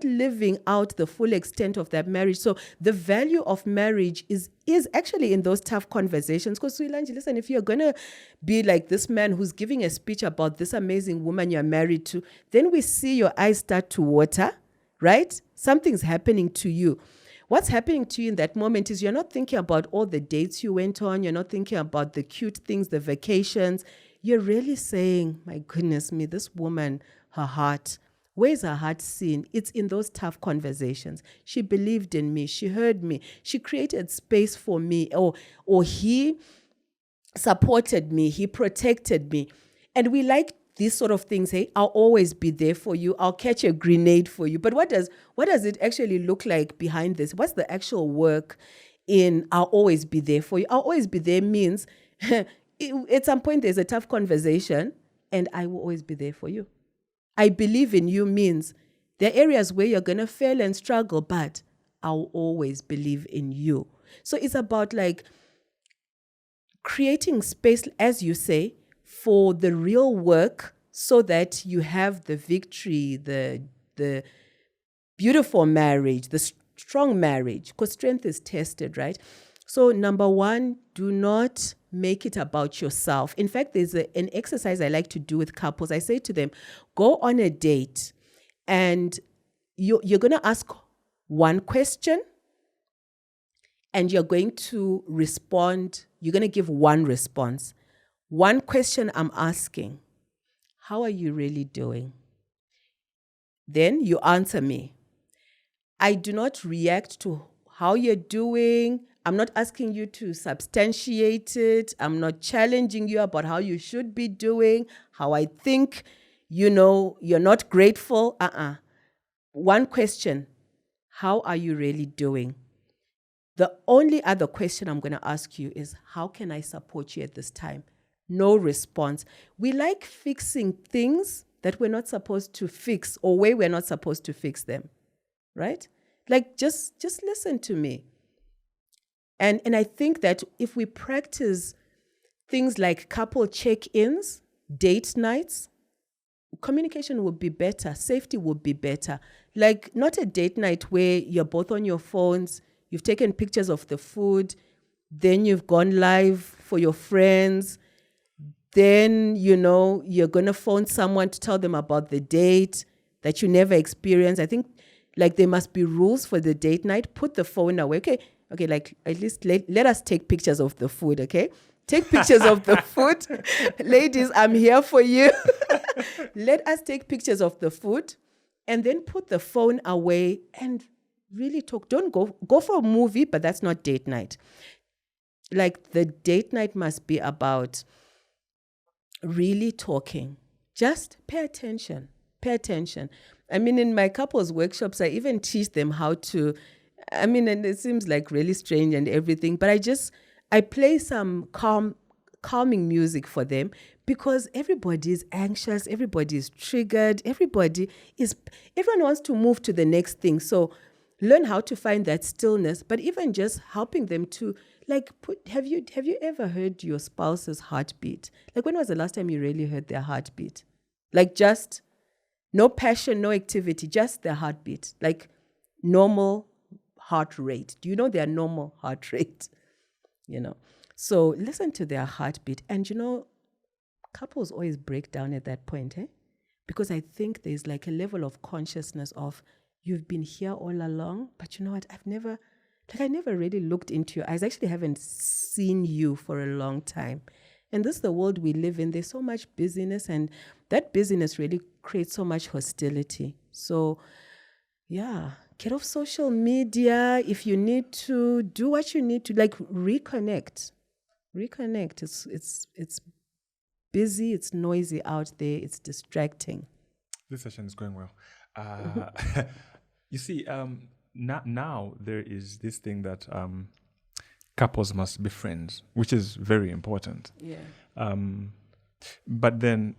living out the full extent of that marriage. So the value of marriage is actually in those tough conversations. Because listen, if you're gonna be like this man who's giving a speech about this amazing woman you're married to, then we see your eyes start to water, right? Something's happening to you. What's happening to you in that moment is you're not thinking about all the dates you went on. You're not thinking about the cute things, the vacations. You're really saying, my goodness me, this woman, her heart, where's her heart seen? It's in those tough conversations. She believed in me. She heard me. She created space for me. Or he supported me. He protected me. And we like these sort of things. Hey, I'll always be there for you. I'll catch a grenade for you. But what does it actually look like behind this? What's the actual work in I'll always be there for you? I'll always be there means at some point there's a tough conversation and I will always be there for you. I believe in you means there are areas where you're going to fail and struggle, but I'll always believe in you. So it's about like creating space, as you say, for the real work so that you have the victory, the beautiful marriage, the strong marriage, because strength is tested, right? So number one, do not make it about yourself. In fact, there's an exercise I like to do with couples. I say to them, go on a date and you're going to ask one question and you're going to respond. You're going to give one response. One question I'm asking, how are you really doing? Then you answer me. I do not react to how you're doing. I'm not asking you to substantiate it. I'm not challenging you about how you should be doing, how I think, you're not grateful. One question, how are you really doing? The only other question I'm going to ask you is, how can I support you at this time? No response. We like fixing things that we're not supposed to fix or where we're not supposed to fix them, right? Like, just listen to me. And I think that if we practice things like couple check-ins, date nights, communication would be better, safety would be better. Like, not a date night where you're both on your phones, you've taken pictures of the food, then you've gone live for your friends, then, you're going to phone someone to tell them about the date that you never experienced. I think, like, there must be rules for the date night. Put the phone away. Okay, like, at least let us take pictures of the food, okay? Take pictures of the food. Ladies, I'm here for you. Let us take pictures of the food and then put the phone away and really talk. Don't go for a movie, but that's not date night. Like, the date night must be about really talking. Just pay attention. I mean, in my couples workshops, I even teach them how to, and it seems like really strange and everything, but I play some calming music for them because everybody is anxious, everybody is triggered, everyone wants to move to the next thing. So learn how to find that stillness, but even just helping them to, like, have you ever heard your spouse's heartbeat? Like, when was the last time you really heard their heartbeat? Like, just no passion, no activity, just their heartbeat, like normal heart rate. Do you know their normal heart rate? So listen to their heartbeat. And couples always break down at that point, because I think there's like a level of consciousness of, you've been here all along, but you know what? I never really looked into your eyes. I actually haven't seen you for a long time. And this is the world we live in. There's so much busyness, and that busyness really creates so much hostility. So, yeah, get off social media. If you need to, do what you need to, like, reconnect. It's busy, it's noisy out there, it's distracting.
This session is going well. You see, now there is this thing that couples must be friends, which is very important.
Yeah.
But then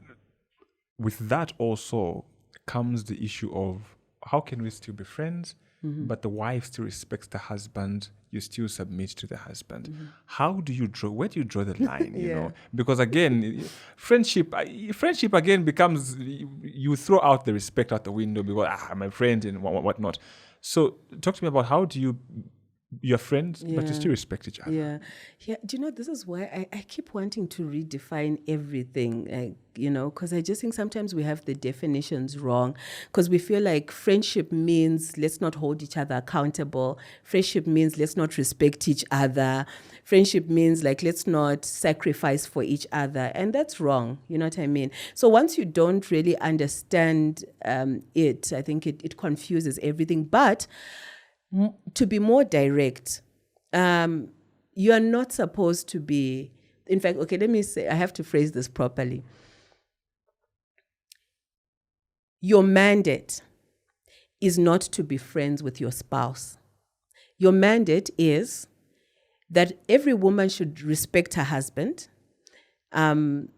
with that also comes the issue of how can we still be friends, but the wife still respects the husband, you still submit to the husband. How do you where do you draw the line, you know? Because again, friendship again becomes, you throw out the respect out the window because I'm a friend and whatnot. So talk to me about how do you're friends, but you still respect each other.
Yeah. Do you know, this is why I keep wanting to redefine everything, because I just think sometimes we have the definitions wrong, because we feel like friendship means let's not hold each other accountable. Friendship means let's not respect each other. Friendship means like let's not sacrifice for each other. And that's wrong. You know what I mean? So once you don't really understand it, I think it confuses everything. But to be more direct, you are not supposed to be, in fact, okay, let me say, I have to phrase this properly. Your mandate is not to be friends with your spouse. Your mandate is that every woman should respect her husband, honor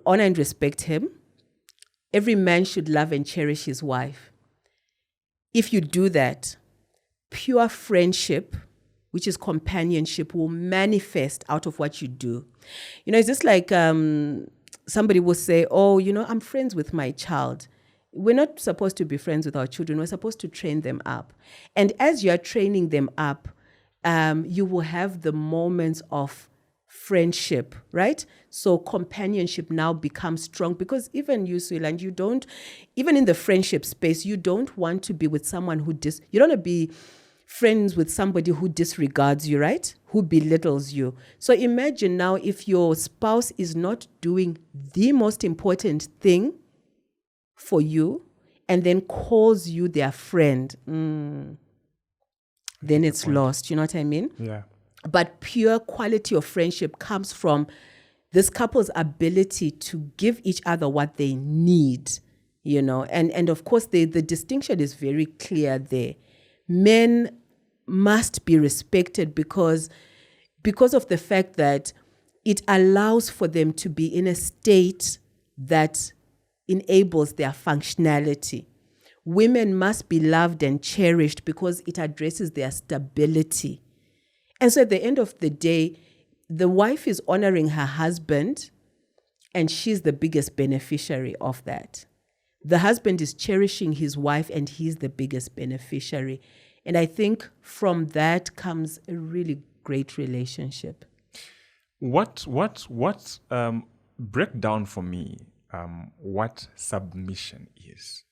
and respect him. Every man should love and cherish his wife. If you do that, pure friendship, which is companionship, will manifest out of what you do. It's just like somebody will say, I'm friends with my child. We're not supposed to be friends with our children. We're supposed to train them up. And as you are training them up, you will have the moments of friendship, right? So companionship now becomes strong, because even you, Suiland, you don't, even in the friendship space, you don't want to be with someone you don't want to be friends with somebody who disregards you, right? Who belittles you. So imagine now if your spouse is not doing the most important thing for you and then calls you their friend, then it's lost. You know what I mean?
Yeah.
But pure quality of friendship comes from this couple's ability to give each other what they need, and of course the distinction is very clear there. Men must be respected because of the fact that it allows for them to be in a state that enables their functionality. Women must be loved and cherished because it addresses their stability. And so at the end of the day, the wife is honoring her husband, and she's the biggest beneficiary of that. The husband is cherishing his wife, and he's the biggest beneficiary. And I think from that comes a really great relationship.
What break down for me what submission is.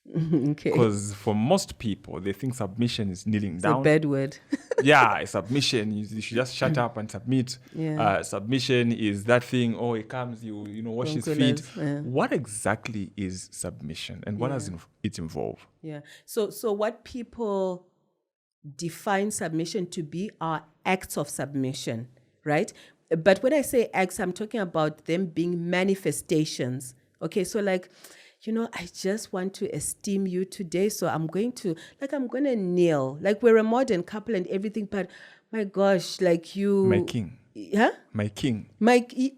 Okay.
Because for most people, they think submission is kneeling down.
It's a bad word.
Yeah, submission. You should just shut up and submit.
Yeah.
Submission is that thing. Oh, he comes, you wash his feet.
Yeah.
What exactly is submission, and what does it involve?
Yeah. So what people define submission to be are acts of submission, right? But when I say acts, I'm talking about them being manifestations. Okay, so like, I just want to esteem you today, so I'm going to kneel. Like, we're a modern couple and everything, but my gosh, like you...
My king.
Huh?
My king.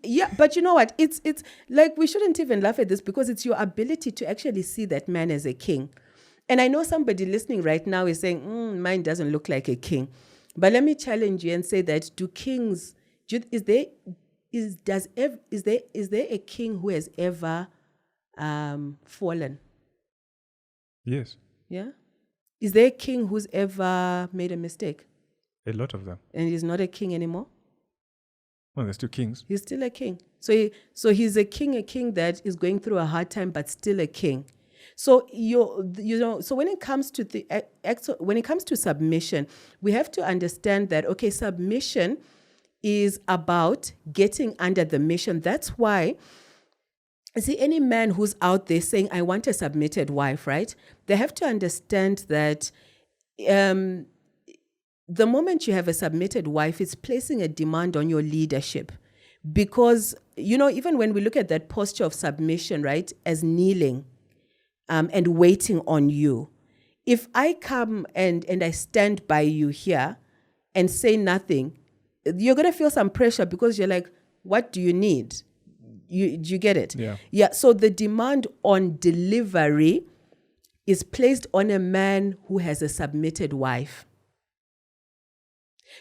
Yeah, but you know what? It's like, we shouldn't even laugh at this, because it's your ability to actually see that man as a king. And I know somebody listening right now is saying, mine doesn't look like a king. But let me challenge you and say that, is there a king who has ever fallen?
Yes.
Yeah? Is there a king who's ever made a mistake?
A lot of them.
And he's not a king anymore?
Well, there's still kings.
He's still a king. So he's a king that is going through a hard time, but still a king. So so when it comes to submission, we have to understand that, okay, submission is about getting under the mission. That's why, see, any man who's out there saying, I want a submitted wife, right? They have to understand that the moment you have a submitted wife, it's placing a demand on your leadership. Because, even when we look at that posture of submission, right, as kneeling and waiting on you, if I come and I stand by you here and say nothing, you're going to feel some pressure because you're like, what do you need? Do you get it? Yeah. So the demand on delivery is placed on a man who has a submitted wife.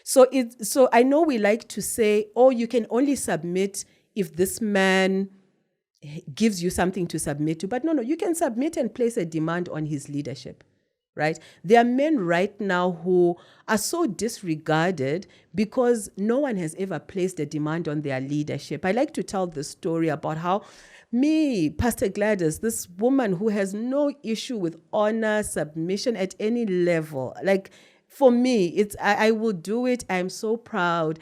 So I know we like to say, oh, you can only submit if this man gives you something to submit to. But no, you can submit and place a demand on his leadership, right? There are men right now who are so disregarded because no one has ever placed a demand on their leadership. I like to tell the story about how Pastor Gladys, this woman who has no issue with honor, submission at any level. Like, for me, I will do it. I'm so proud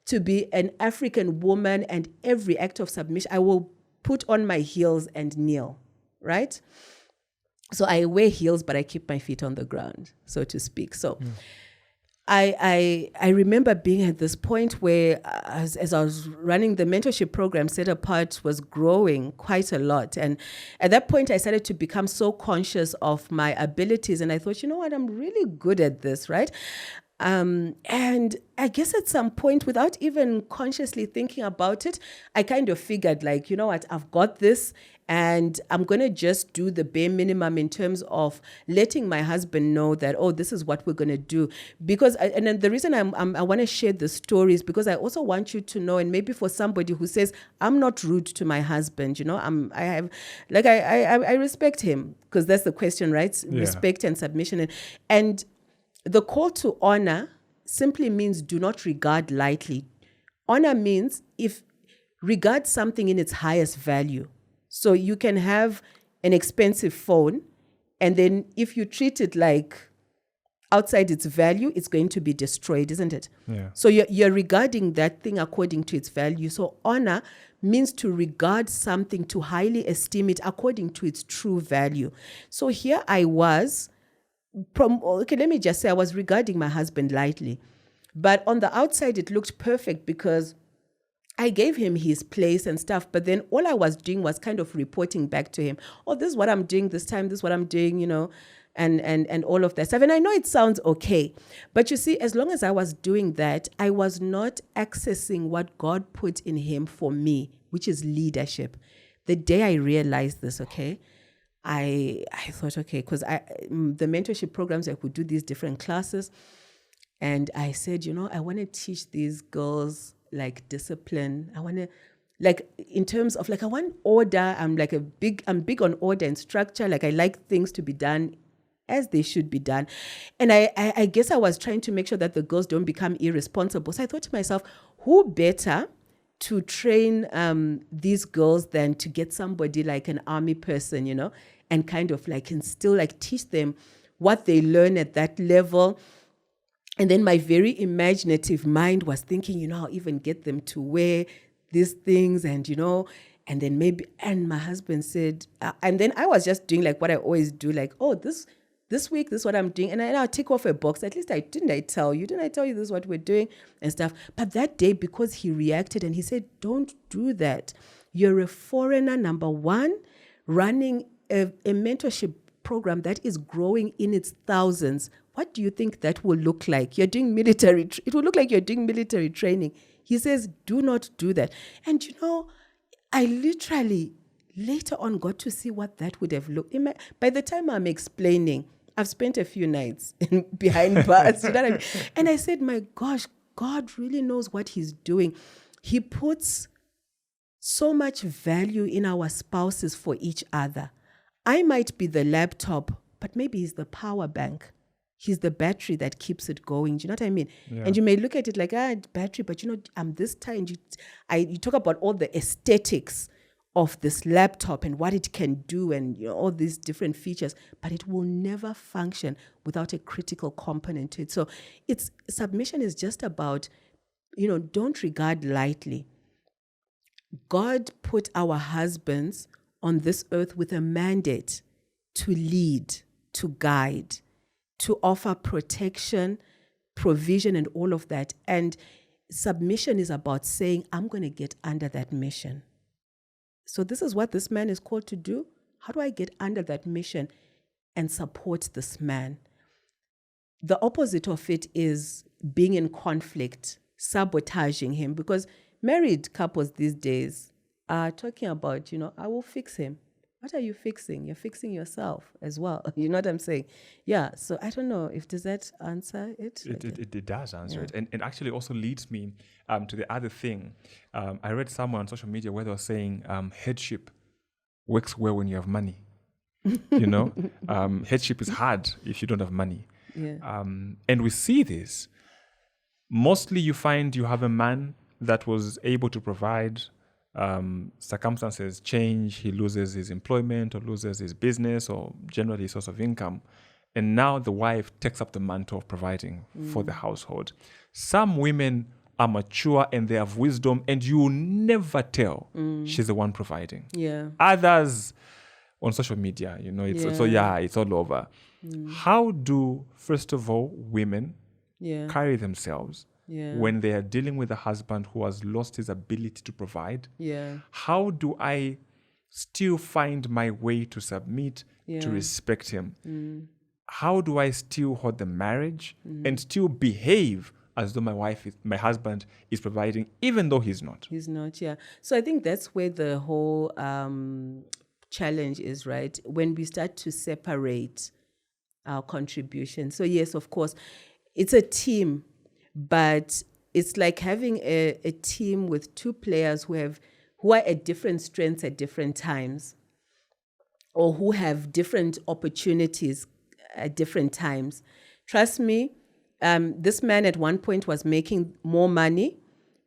to be an African woman, and every act of submission, I will put on my heels and kneel, right? So I wear heels, but I keep my feet on the ground, so to speak. So I remember being at this point where as I was running the mentorship program, Set Apart was growing quite a lot. And at that point, I started to become so conscious of my abilities. And I thought, you know what, I'm really good at this, right? And I guess at some point, without even consciously thinking about it, I kind of figured, like, you know what, I've got this, and I'm going to just do the bare minimum in terms of letting my husband know that, oh, this is what we're going to do. Because, and then the reason I want to share the story is because I also want you to know, and maybe for somebody who says, I'm not rude to my husband, you know, I respect him, because that's the question, right? Yeah. Respect and submission. And the call to honor simply means do not regard lightly. Honor means regard something in its highest value. So you can have an expensive phone, and then if you treat it like outside its value, it's going to be destroyed, isn't it? Yeah. So you're regarding that thing according to its value. So honor means to regard something, to highly esteem it according to its true value. So here I was, let me just say I was regarding my husband lightly. But on the outside, it looked perfect because I gave him his place and stuff, but then all I was doing was kind of reporting back to him. Oh, this is what I'm doing this time, this is what I'm doing, you know, and all of that stuff. And I know it sounds okay, but you see, as long as I was doing that, I was not accessing what God put in him for me, which is leadership. The day I realized this, okay, I thought, okay, because the mentorship programs, I could do these different classes. And I said, you know, I want to teach these girls like discipline. I want to, like, in terms of, like, I want order. I'm big on order and structure. Like, I like things to be done as they should be done. And I guess I was trying to make sure that the girls don't become irresponsible. So I thought to myself, who better to train these girls than to get somebody like an army person, you know, and kind of like instill, like teach them what they learn at that level. And then my very imaginative mind was thinking, you know, I'll even get them to wear these things and, you know, and then maybe, and my husband said, and then I was just doing like what I always do, like, oh, this week, this is what I'm doing. And I'll tick off a box. At least didn't I tell you this is what we're doing and stuff. But that day, because he reacted and he said, don't do that. You're a foreigner, number one, running a mentorship program that is growing in its thousands. What do you think that will look like? You're doing military. It will look like you're doing military training. He says, do not do that. And, you know, I literally later on got to see what that would have looked. By the time I'm explaining, I've spent a few nights behind bars. You know what I mean? And I said, my gosh, God really knows what he's doing. He puts so much value in our spouses for each other. I might be the laptop, but maybe he's the power bank. He's the battery that keeps it going. Do you know what I mean? Yeah. And you may look at it like, battery, but you know, I'm this time. You talk about all the aesthetics of this laptop and what it can do and, you know, all these different features, but it will never function without a critical component to it. So submission is just about, you know, don't regard lightly. God put our husbands on this earth with a mandate to lead, to guide, to offer protection, provision, and all of that. And submission is about saying, I'm going to get under that mission. So this is what this man is called to do. How do I get under that mission? and support this man. The opposite of it is being in conflict, sabotaging him, because married couples these days are talking about, I will fix him. What are you fixing? You're fixing yourself as well. You know what I'm saying? Yeah. So I don't know does that answer it?
It does answer it. And actually also leads me to the other thing. I read somewhere on social media where they were saying headship works well when you have money. Headship is hard if you don't have money.
Yeah.
And we see this. Mostly you find you have a man that was able to provide. Circumstances change, he loses his employment or loses his business or generally his source of income. And now the wife takes up the mantle of providing for the household. Some women are mature and they have wisdom and you will never tell she's the one providing.
Yeah.
Others on social media, it's all over. How do, first of all, women carry themselves when they are dealing with a husband who has lost his ability to provide? How do I still find my way to submit, to respect him? How do I still hold the marriage and still behave as though my husband is providing, even though he's not?
He's not, yeah. So I think that's where the whole challenge is, right? When we start to separate our contribution. So yes, of course, it's a team. But it's like having a team with two players who are at different strengths at different times, or who have different opportunities at different times. Trust me, this man at one point was making more money,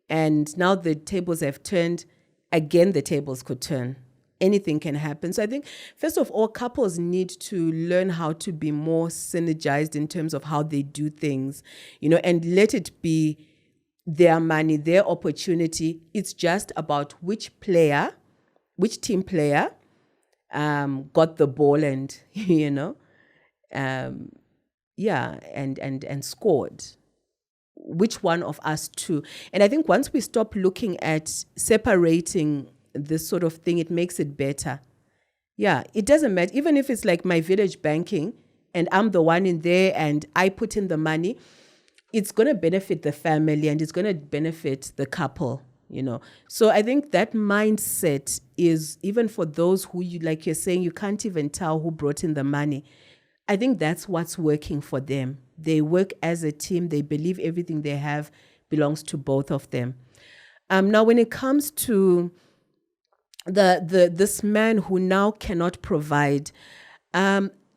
and now the tables have turned. Again, the tables could turn. Anything can happen. So I think, first of all, couples need to learn how to be more synergized in terms of how they do things, and let it be their money, their opportunity. It's just about which team player got the ball and, and scored. Which one of us two? And I think once we stop looking at separating this sort of thing, it makes it better. Yeah, it doesn't matter. Even if it's like my village banking and I'm the one in there and I put in the money, it's going to benefit the family and it's going to benefit the couple, So I think that mindset is, even for those who, like you're saying, you can't even tell who brought in the money. I think that's what's working for them. They work as a team. They believe everything they have belongs to both of them. Now, when it comes to this man who now cannot provide,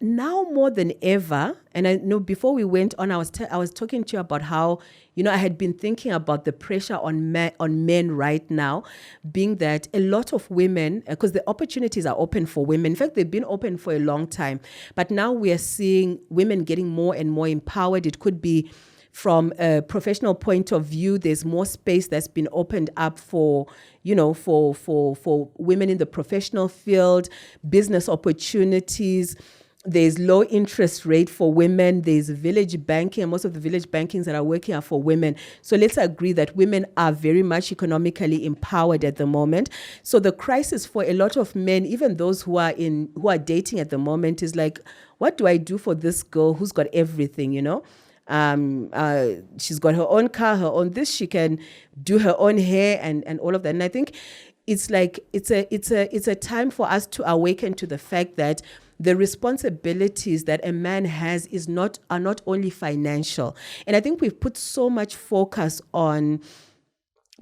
now more than ever, and I know before we went on, I was talking to you about how, I had been thinking about the pressure on men right now, being that a lot of women, because the opportunities are open for women. In fact, they've been open for a long time, but now we are seeing women getting more and more empowered. It could be from a professional point of view, there's more space that's been opened up for, for women in the professional field, business opportunities. There's low interest rate for women. There's village banking, and most of the village bankings that are working are for women. So let's agree that women are very much economically empowered at the moment. So the crisis for a lot of men, even those who are dating at the moment, is like, what do I do for this girl who's got everything, She's got her own car, her own this, she can do her own hair and all of that. And I think it's like it's a time for us to awaken to the fact that the responsibilities that a man has are not only financial. And I think we've put so much focus on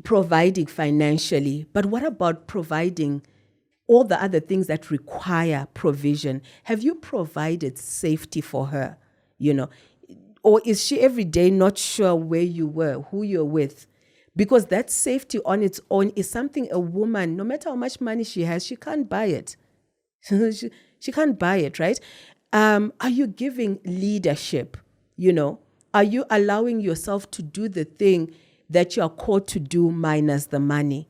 providing financially, but what about providing all the other things that require provision? Have you provided safety for her? Or is she every day not sure where you were, who you're with? Because that safety on its own is something a woman, no matter how much money she has, she can't buy it. She can't buy it, right? Are you giving leadership? Are you allowing yourself to do the thing that you are called to do minus the money?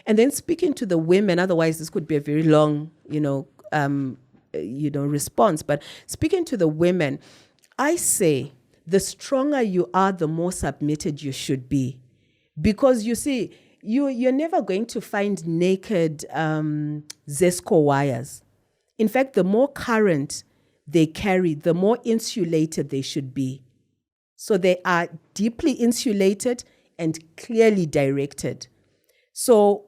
And then speaking to the women, otherwise this could be a very long, response. But speaking to the women, I say, the stronger you are, the more submitted you should be. Because you see, you're never going to find naked Zesco wires. In fact, the more current, they carry, the more insulated they should be. So they are deeply insulated and clearly directed. So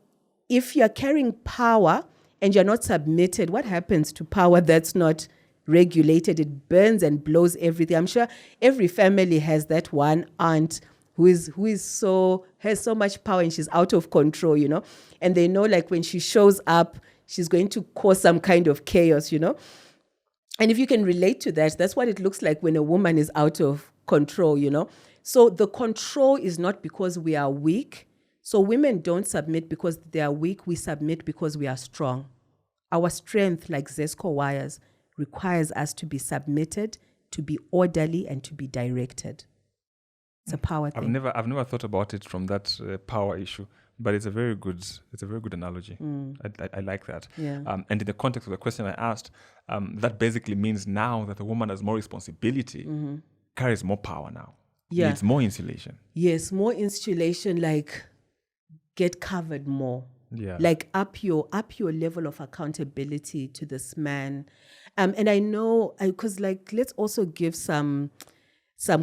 if you're carrying power and you're not submitted, what happens to power that's not regulated? It burns and blows everything. I'm sure every family has that one aunt who has so much power and she's out of control, and they know like when she shows up, she's going to cause some kind of chaos, And if you can relate to that, that's what it looks like when a woman is out of control, So the control is not because we are weak. So women don't submit because they are weak. We submit because we are strong. Our strength, like Zesco wires, requires us to be submitted, to be orderly, and to be directed. It's a power thing.
I've never thought about it from that power issue, but it's a very good analogy. I like that.
Yeah.
And in the context of the question I asked, that basically means now that the woman has more responsibility, carries more power now.
Yeah.
Needs more insulation.
Yes, more insulation, like get covered more.
Yeah.
Like up your level of accountability to this man. And I know, because like, let's also give some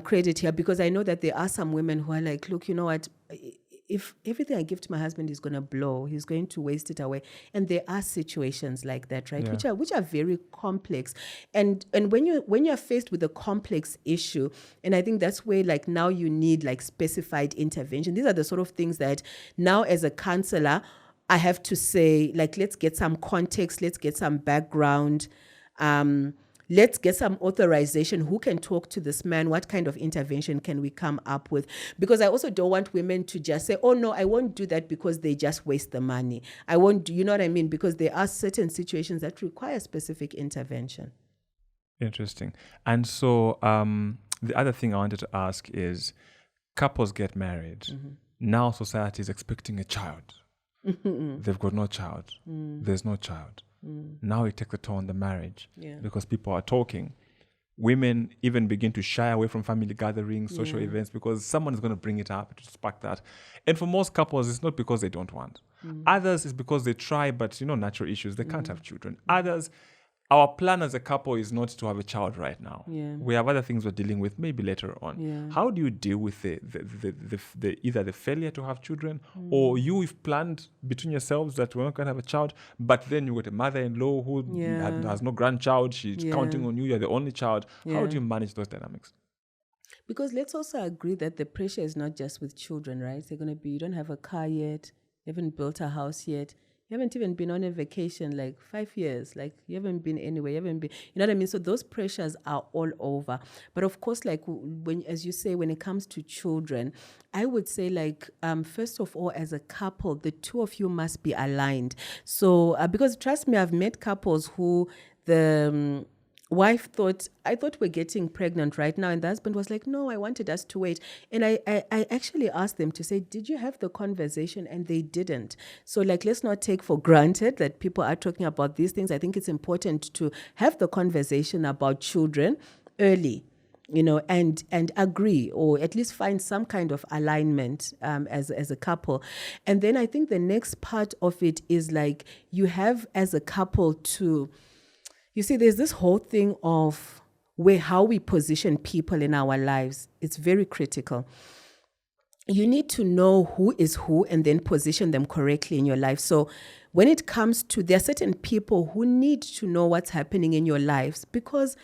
credit here, because I know that there are some women who are like, look, you know what, if everything I give to my husband is going to blow, he's going to waste it away. And there are situations like that, right?
Yeah.
Which are very complex. And when you're faced with a complex issue, and I think that's where like now you need like specified intervention. These are the sort of things that now as a counselor, I have to say, like, let's get some context, let's get some background, let's get some authorization. Who can talk to this man? What kind of intervention can we come up with? Because I also don't want women to just say, oh, no, I won't do that because they just waste the money. I won't do, you know what I mean? Because there are certain situations that require specific intervention.
Interesting. And so the other thing I wanted to ask is, couples get married. Now society is expecting a child. They've got no child. There's no child. Now it takes a toll on the marriage because people are talking. Women even begin to shy away from family gatherings, social events, because someone is going to bring it up to spark that. And for most couples, it's not because they don't want. Others, it's because they try, but natural issues, they can't have children. Others, our plan as a couple is not to have a child right now.
Yeah.
We have other things we're dealing with maybe later on.
Yeah.
How do you deal with the either the failure to have children, or you've planned between yourselves that we're not going to have a child, but then you got a mother-in-law who has no grandchild, she's counting on you, you're the only child. How do you manage those dynamics?
Because let's also agree that the pressure is not just with children, right? They're going to be, you don't have a car yet, you haven't built a house yet, you haven't even been on a vacation like 5 years, like you haven't been anywhere, you haven't been, you know what I mean? So those pressures are all over. But of course, like when, as you say, when it comes to children, I would say like, first of all, as a couple, the two of you must be aligned. So, because trust me, I've met couples who the wife thought, I thought we're getting pregnant right now. And the husband was like, no, I wanted us to wait. And I actually asked them to say, did you have the conversation? And they didn't. So like, let's not take for granted that people are talking about these things. I think it's important to have the conversation about children early, and agree, or at least find some kind of alignment as a couple. And then I think the next part of it is like, you have as a couple to, you see, there's this whole thing of how we position people in our lives. It's very critical. You need to know who is who and then position them correctly in your life. So when it comes to, there are certain people who need to know what's happening in your lives because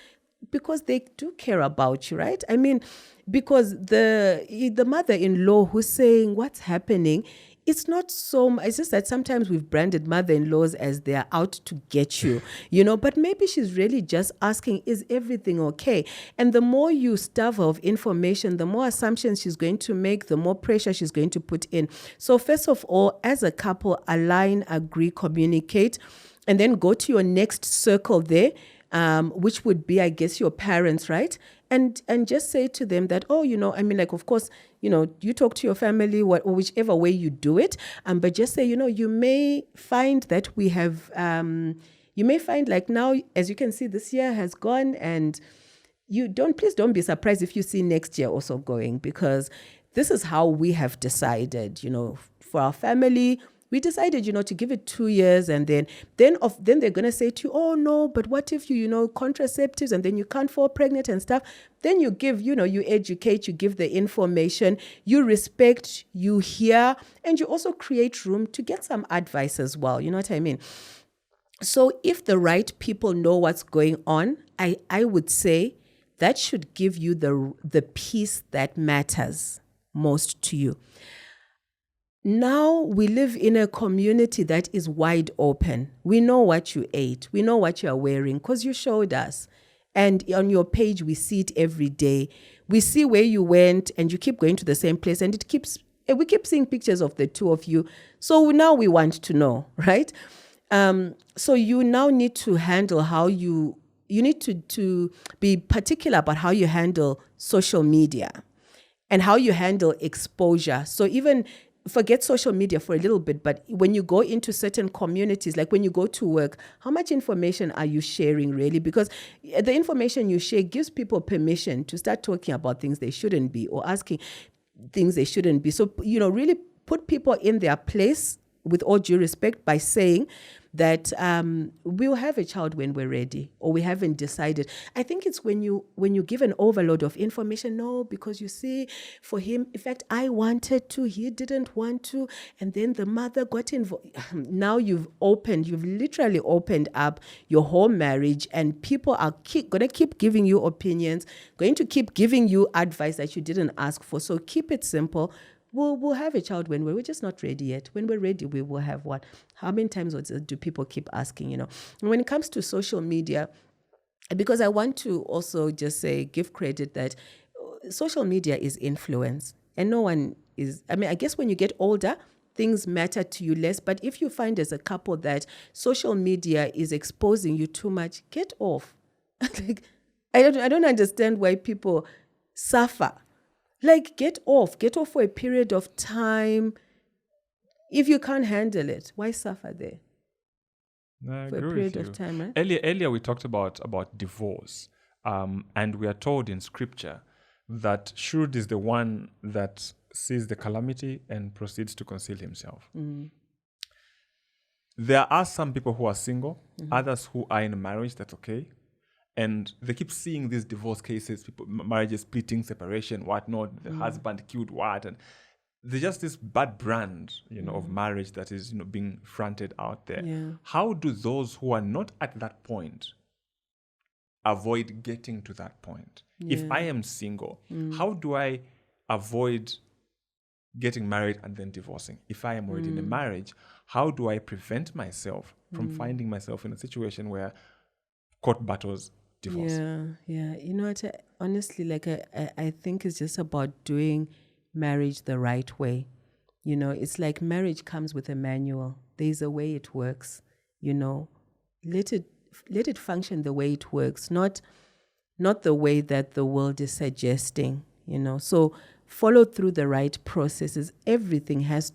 they do care about you, right? I mean, because the mother-in-law who's saying what's happening, it's not so, it's just that sometimes we've branded mother-in-laws as they're out to get you, but maybe she's really just asking, is everything okay? And the more you starve her of information, the more assumptions she's going to make, the more pressure she's going to put in. So first of all, as a couple, align, agree, communicate, and then go to your next circle there, which would be, I guess, your parents, right? And just say to them that, of course, you talk to your family or whichever way you do it, but just say, you may find that we have, you may find like now, as you can see, this year has gone, and please don't be surprised if you see next year also going, because this is how we have decided, for our family, we decided, to give it 2 years, and then they're going to say to you, oh no, but what if you contraceptives, and then you can't fall pregnant and stuff. Then you give, you educate, you give the information, you respect, you hear, and you also create room to get some advice as well. You know what I mean? So if the right people know what's going on, I would say that should give you the peace that matters most to you. Now we live in a community that is wide open. We know what you ate. We know what you're wearing because you showed us. And on your page, we see it every day. We see where you went, and you keep going to the same place, and we keep seeing pictures of the two of you. So now we want to know, right? So you now need to handle how you need to be particular about how you handle social media and how you handle exposure. So even forget social media for a little bit, but when you go into certain communities, like when you go to work, how much information are you sharing really? Because the information you share gives people permission to start talking about things they shouldn't be or asking things they shouldn't be. So, really put people in their place with all due respect by saying that we'll have a child when we're ready, or we haven't decided. I think it's when you give an overload of information. No, because you see, for him, in fact, I wanted to, he didn't want to, and then the mother got involved. Now you've literally opened up your whole marriage, and people are going to keep giving you opinions, going to keep giving you advice that you didn't ask for. So keep it simple. We'll have a child when we're just not ready yet. When we're ready, we will have one. How many times do people keep asking, And when it comes to social media, because I want to also just say, give credit that social media is influence, and no one is, I guess when you get older, things matter to you less. But if you find as a couple that social media is exposing you too much, get off. Like, I don't understand why people suffer. Like, get off for a period of time. If you can't handle it, why suffer there?
I
for
agree
a period
with you.
of time, right?
Earlier we talked about divorce, and we are told in scripture that shrewd is the one that sees the calamity and proceeds to conceal himself. There are some people who are single, others who are in marriage, that's okay. And they keep seeing these divorce cases, people, marriages splitting, separation, whatnot, the husband killed what, and there's just this bad brand, of marriage that is, being fronted out there.
Yeah.
How do those who are not at that point avoid getting to that point?
Yeah.
If I am single, how do I avoid getting married and then divorcing? If I am already in a marriage, how do I prevent myself from finding myself in a situation where court battles, divorce?
Yeah. You know what? Honestly, I think it's just about doing marriage the right way. It's like marriage comes with a manual. There's a way it works. Let it function the way it works, not the way that the world is suggesting. So follow through the right processes. Everything has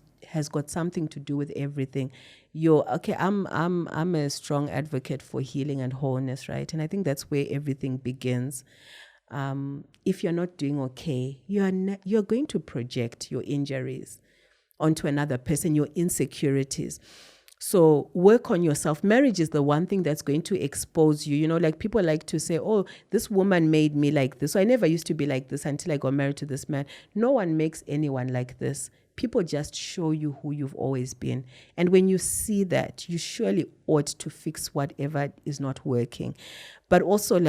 got something to do with everything. I'm a strong advocate for healing and wholeness, right? And I think that's where everything begins. If you're not doing okay, you're going to project your injuries onto another person, your insecurities. So work on yourself. Marriage is the one thing that's going to expose you. Like people like to say, oh, this woman made me like this. So I never used to be like this until I got married to this man. No one makes anyone like this. People just show you who you've always been. And when you see that, you surely ought to fix whatever is not working. But also,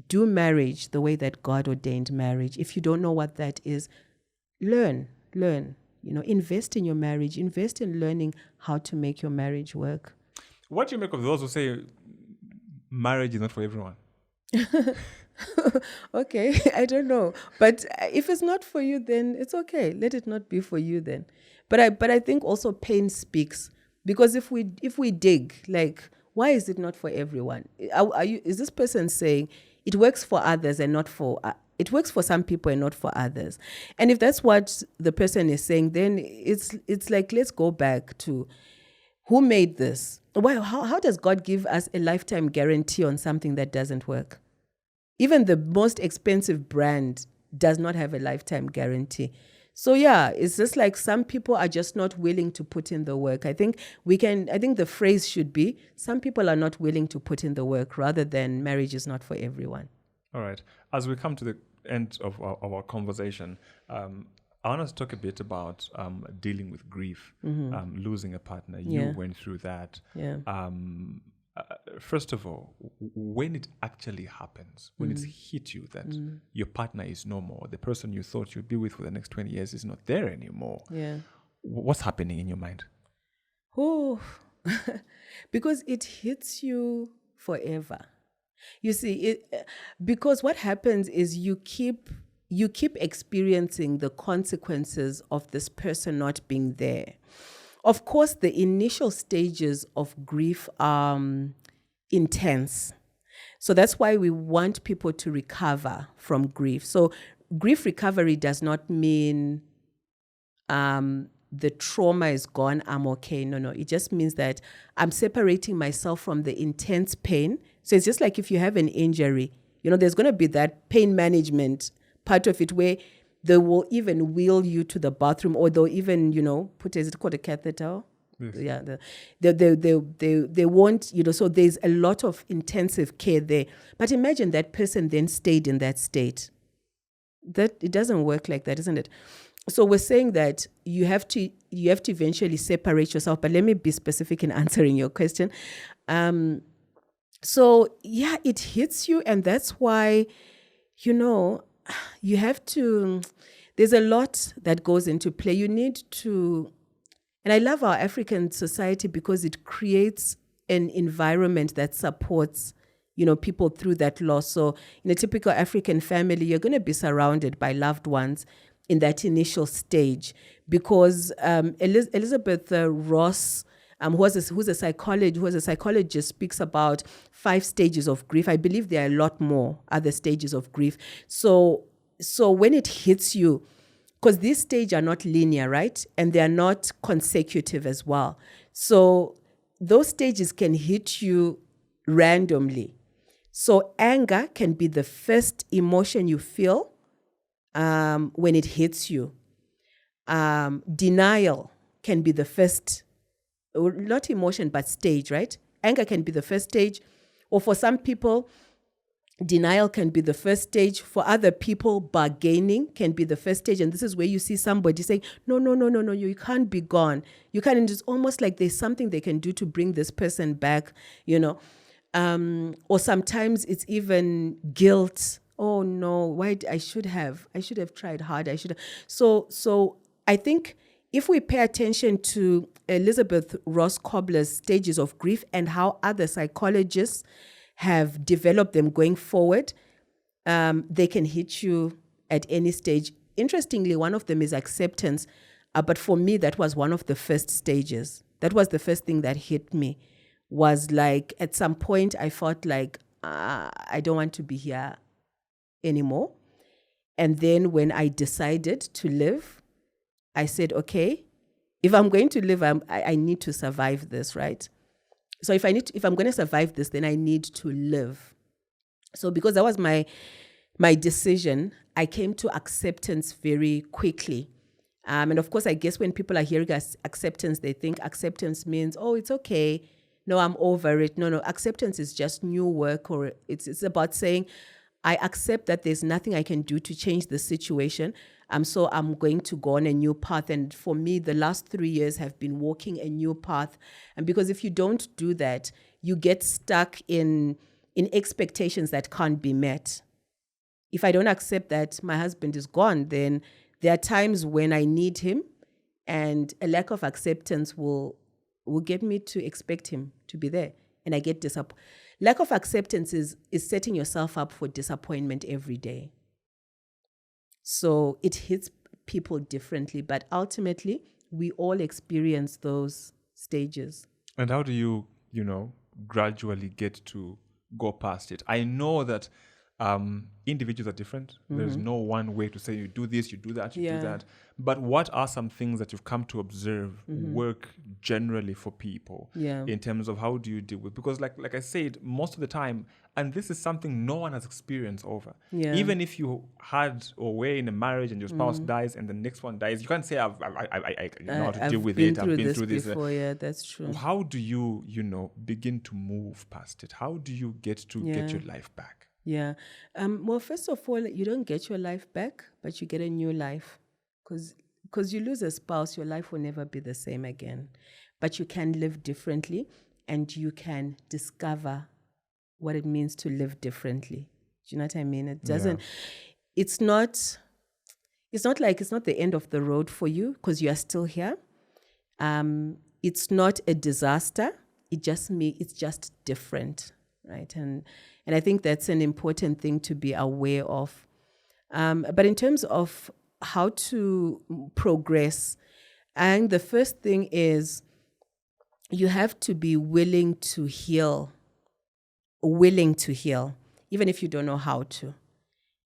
do marriage the way that God ordained marriage. If you don't know what that is, learn. Invest in your marriage. Invest in learning how to make your marriage work.
What do you make of those who say marriage is not for everyone?
Okay, I don't know. But if it's not for you, then it's okay. Let it not be for you then. But I think also pain speaks. Because if we dig, why is it not for everyone? Is this person saying it works for others and not for it works for some people and not for others? And if that's what the person is saying, then it's like, let's go back to who made this? Why? How does God give us a lifetime guarantee on something that doesn't work? Even the most expensive brand does not have a lifetime guarantee. So yeah, it's just like some people are just not willing to put in the work. I think the phrase should be, some people are not willing to put in the work, rather than marriage is not for everyone.
All right. As we come to the end of our conversation, I want to talk a bit about dealing with grief, losing a partner. You went through that.
Yeah.
First of all, when it actually happens, when it's hit you that your partner is no more, the person you thought you'd be with for the next 20 years is not there anymore.
Yeah.
What's happening in your mind?
Oh, because it hits you forever. You see, because what happens is you keep experiencing the consequences of this person not being there. Of course, the initial stages of grief are intense. So that's why we want people to recover from grief. So grief recovery does not mean the trauma is gone, I'm okay. No. It just means that I'm separating myself from the intense pain. So it's just like if you have an injury, there's going to be that pain management part of it where they will even wheel you to the bathroom, or they'll even, put, is it called a catheter? Yes. Yeah. They won't, so there's a lot of intensive care there. But imagine that person then stayed in that state. That it doesn't work like that, isn't it? So we're saying that you have to eventually separate yourself. But let me be specific in answering your question. So yeah, it hits you, and that's why, you have to, there's a lot that goes into play. You need to, and I love our African society because it creates an environment that supports, people through that loss. So in a typical African family, you're going to be surrounded by loved ones in that initial stage, because Elizabeth Ross, who's a psychologist, speaks about 5 stages of grief. I believe there are a lot more other stages of grief. So when it hits you, because these stages are not linear, right? And they are not consecutive as well. So those stages can hit you randomly. So anger can be the first emotion you feel when it hits you. Denial can be the first, not emotion, but stage, right? Anger can be the first stage. Or for some people, denial can be the first stage. For other people, bargaining can be the first stage. And this is where you see somebody saying, no, you can't be gone. You can't. And it's almost like there's something they can do to bring this person back, Or sometimes it's even guilt. Oh no, why I should have tried hard. So I think if we pay attention to Elizabeth Ross Cobbler's stages of grief and how other psychologists have developed them going forward, they can hit you at any stage. Interestingly, one of them is acceptance. But for me, that was one of the first stages. That was the first thing that hit me, was like at some point I felt like I don't want to be here anymore. And then when I decided to live, I said, okay, if I'm going to live, I need to survive this, right? So if I'm going to survive this, then I need to live. So because that was my decision, I came to acceptance very quickly. And of course, I guess when people are hearing acceptance, they think acceptance means, oh, it's okay. No, I'm over it. No, acceptance is just new work, or it's about saying, I accept that there's nothing I can do to change the situation. So I'm going to go on a new path. And for me, the last 3 years have been walking a new path. And because if you don't do that, you get stuck in expectations that can't be met. If I don't accept that my husband is gone, then there are times when I need him, and a lack of acceptance will get me to expect him to be there. And I get disappointed. Lack of acceptance is setting yourself up for disappointment every day. So it hits people differently, but ultimately we all experience those stages.
And how do you, gradually get to go past it? I know that individuals are different. Mm-hmm. There's no one way to say you do this, you do that, you do that. But what are some things that you've come to observe work generally for people in terms of how do you deal with? Because like I said, most of the time And this is something no one has experience over.
Yeah.
Even if you had or were in a marriage and your spouse dies and the next one dies, you can't say, I know how to deal with it. I've been through this
before. Yeah, that's true.
How do you, begin to move past it? How do you get your life back?
Yeah. Well, first of all, you don't get your life back, but you get a new life. Because you lose a spouse, your life will never be the same again. But you can live differently, and you can discover what it means to live differently. Do you know what I mean? It doesn't, it's not the end of the road for you because you are still here. It's not a disaster. It's just different, right? And I think that's an important thing to be aware of. But in terms of how to progress, and the first thing is you have to be willing to heal, even if you don't know how to.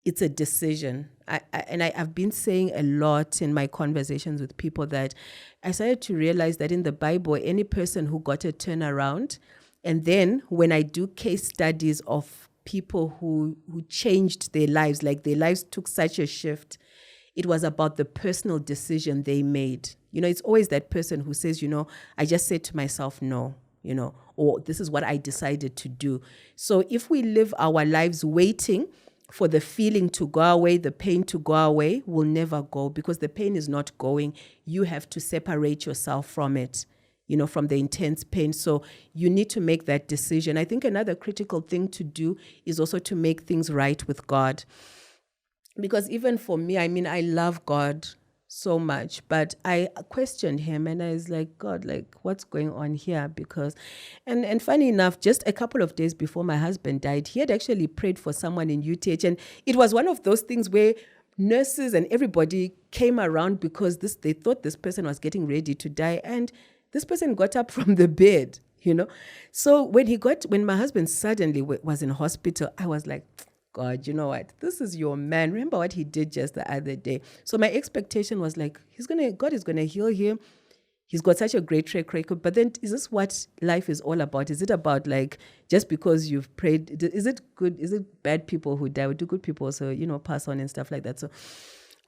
It's a decision. I've been saying a lot in my conversations with people that I started to realize that in the Bible, any person who got a turnaround, and then when I do case studies of people who changed their lives, like their lives took such a shift, it was about the personal decision they made. It's always that person who says, I just said to myself, no, or this is what I decided to do. So if we live our lives waiting for the feeling to go away, the pain to go away, will never go because the pain is not going. You have to separate yourself from it, from the intense pain. So you need to make that decision. I think another critical thing to do is also to make things right with God. Because even for me, I love God so much, but I questioned him and I was like, God, what's going on here? Because, and funny enough, just a couple of days before my husband died, he had actually prayed for someone in UTH. And it was one of those things where nurses and everybody came around because they thought this person was getting ready to die. And this person got up from the bed, So when my husband suddenly was in hospital, I was like, God, you know what? This is your man. Remember what he did just the other day. So my expectation was like, God is gonna heal him. He's got such a great track record. But then, is this what life is all about? Is it about just because you've prayed? Is it good? Is it bad people who die? Or do good people also, pass on and stuff like that? So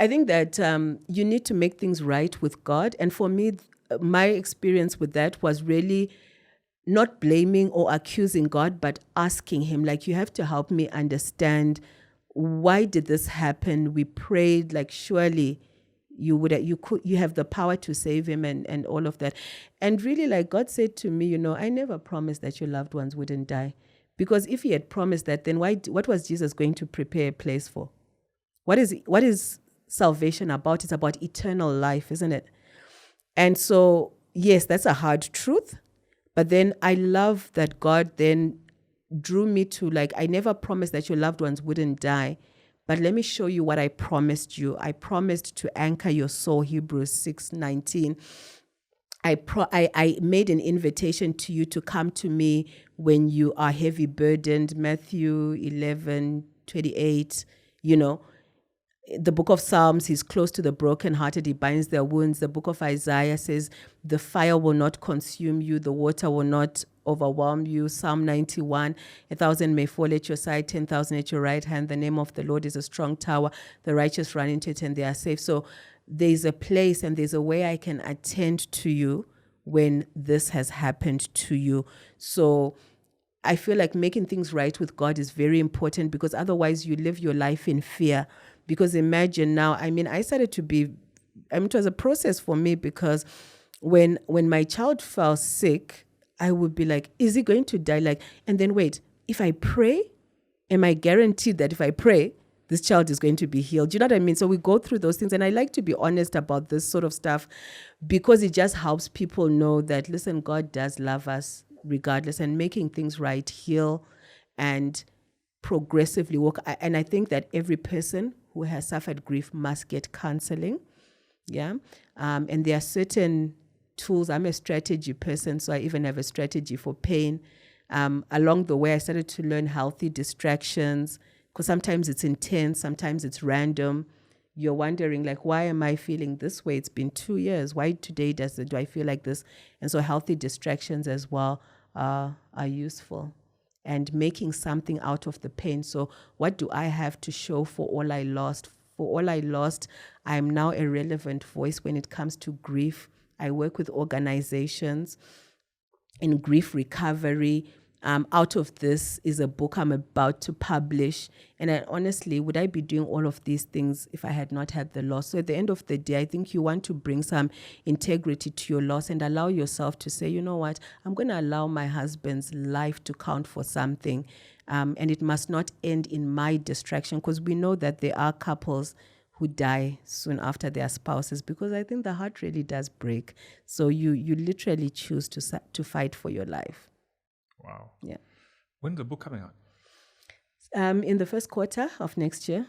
I think that you need to make things right with God. And for me, my experience with that was really not blaming or accusing God, but asking him, you have to help me understand, why did this happen? We prayed, surely you have the power to save him and all of that. And really, God said to me, I never promised that your loved ones wouldn't die. Because if he had promised that, then what was Jesus going to prepare a place for? What is salvation about? It's about eternal life, isn't it? And so, yes, that's a hard truth. But then I love that God then drew me to I never promised that your loved ones wouldn't die, but let me show you what I promised you. I promised to anchor your soul, Hebrews 6:19. I made an invitation to you to come to me when you are heavy burdened, Matthew 11:28, The book of Psalms, he's close to the brokenhearted, he binds their wounds. The book of Isaiah says, the fire will not consume you, the water will not overwhelm you. Psalm 91, 1,000 may fall at your side, 10,000 at your right hand. The name of the Lord is a strong tower. The righteous run into it and they are safe. So there's a place and there's a way I can attend to you when this has happened to you. So I feel like making things right with God is very important because otherwise you live your life in fear. Because imagine now, I started to be, it was a process for me because when my child fell sick, I would be like, is he going to die? And then wait, if I pray, am I guaranteed that if I pray, this child is going to be healed? Do you know what I mean? So we go through those things. And I like to be honest about this sort of stuff because it just helps people know that, listen, God does love us regardless, and making things right, heal, and progressively work. And I think that every person who has suffered grief must get counseling. Yeah. And there are certain tools. I'm a strategy person, so I even have a strategy for pain. Along the way, I started to learn healthy distractions because sometimes it's intense, sometimes it's random. You're wondering, why am I feeling this way? It's been 2 years. Why today do I feel like this? And so healthy distractions as well are useful. and making something out of the pain. So what do I have to show for all I lost? For all I lost, I am now a relevant voice when it comes to grief. I work with organizations in grief recovery. Out of this is a book I'm about to publish. And honestly, would I be doing all of these things if I had not had the loss? So at the end of the day, I think you want to bring some integrity to your loss and allow yourself to say, you know what, I'm going to allow my husband's life to count for something. And it must not end in my distraction, because we know that there are couples who die soon after their spouses, because I think the heart really does break. So you literally choose to fight for your life.
Wow.
Yeah.
When's the book coming out?
In the first quarter of next year,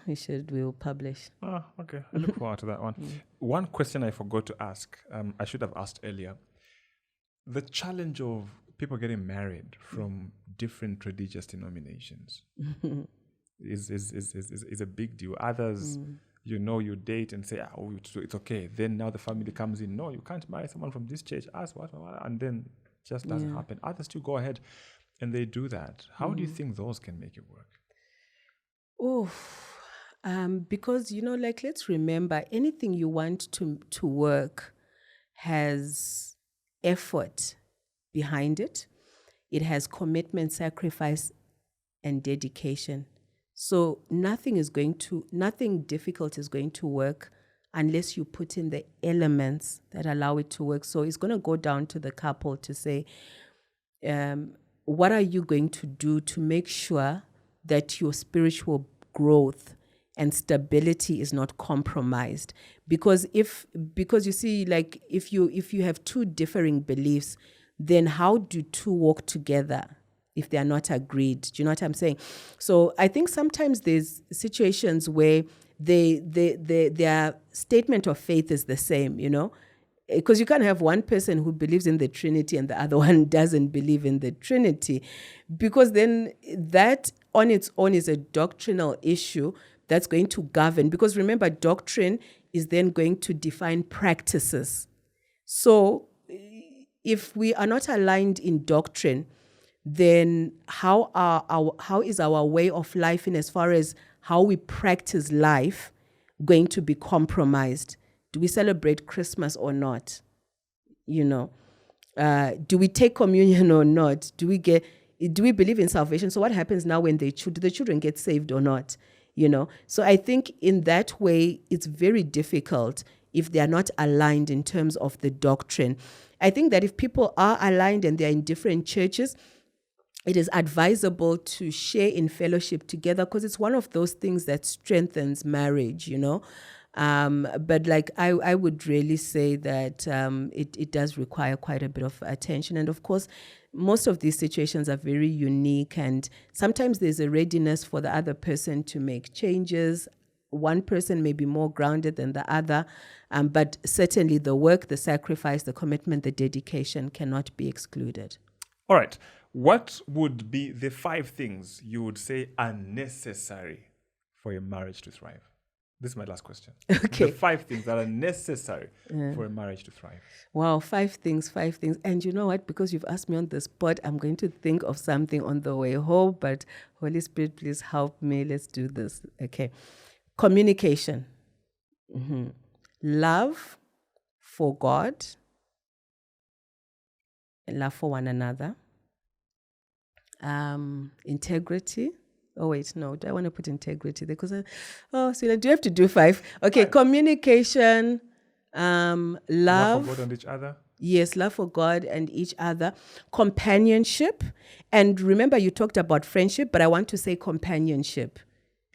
we'll publish.
Oh, okay. I look forward to that one. One question I forgot to ask, I should have asked earlier. The challenge of people getting married from different religious denominations is a big deal. Others, you date and say, oh, it's okay. Then now the family comes in. No, you can't marry someone from this church. Ask what, and then just doesn't happen. Others still go ahead and they do that. How do you think those can make it work?
Because, let's remember, anything you want to work has effort behind it. It has commitment, sacrifice, and dedication. So nothing difficult is going to work unless you put in the elements that allow it to work. So it's going to go down to the couple to say, what are you going to do to make sure that your spiritual growth and stability is not compromised? Because you see, like, if you have two differing beliefs, then how do two walk together if they are not agreed? Do you know what I'm saying? So I think sometimes there's situations where their statement of faith is the same, because you can't have one person who believes in the Trinity and the other one doesn't believe in the Trinity, because then that on its own is a doctrinal issue that's going to govern. Because remember, doctrine is then going to define practices. So if we are not aligned in doctrine, then how is our way of life, in as far as how we practice life, going to be compromised? Do we celebrate Christmas or not? Do we take communion or not? Do we believe in salvation? So what happens now when do the children get saved or not? So I think in that way, it's very difficult if they are not aligned in terms of the doctrine. I think that if people are aligned and they're in different churches, it is advisable to share in fellowship together, because it's one of those things that strengthens marriage, But like I would really say that it does require quite a bit of attention. And of course, most of these situations are very unique, and sometimes there's a readiness for the other person to make changes. One person may be more grounded than the other, but certainly the work, the sacrifice, the commitment, the dedication cannot be excluded.
All right. What would be the 5 things you would say are necessary for a marriage to thrive? This is my last question.
Okay.
The 5 things that are necessary for a marriage to thrive.
Wow, 5 things. And you know what? Because you've asked me on the spot, I'm going to think of something on the way home, but Holy Spirit, please help me. Let's do this. Okay. Communication. Love for God and love for one another. Integrity. Oh, wait, no. Do I want to put integrity there? Because, do you have to do 5? Okay, 5. Communication, love
for God and each other.
Yes, love for God and each other. Companionship. And remember, you talked about friendship, but I want to say companionship,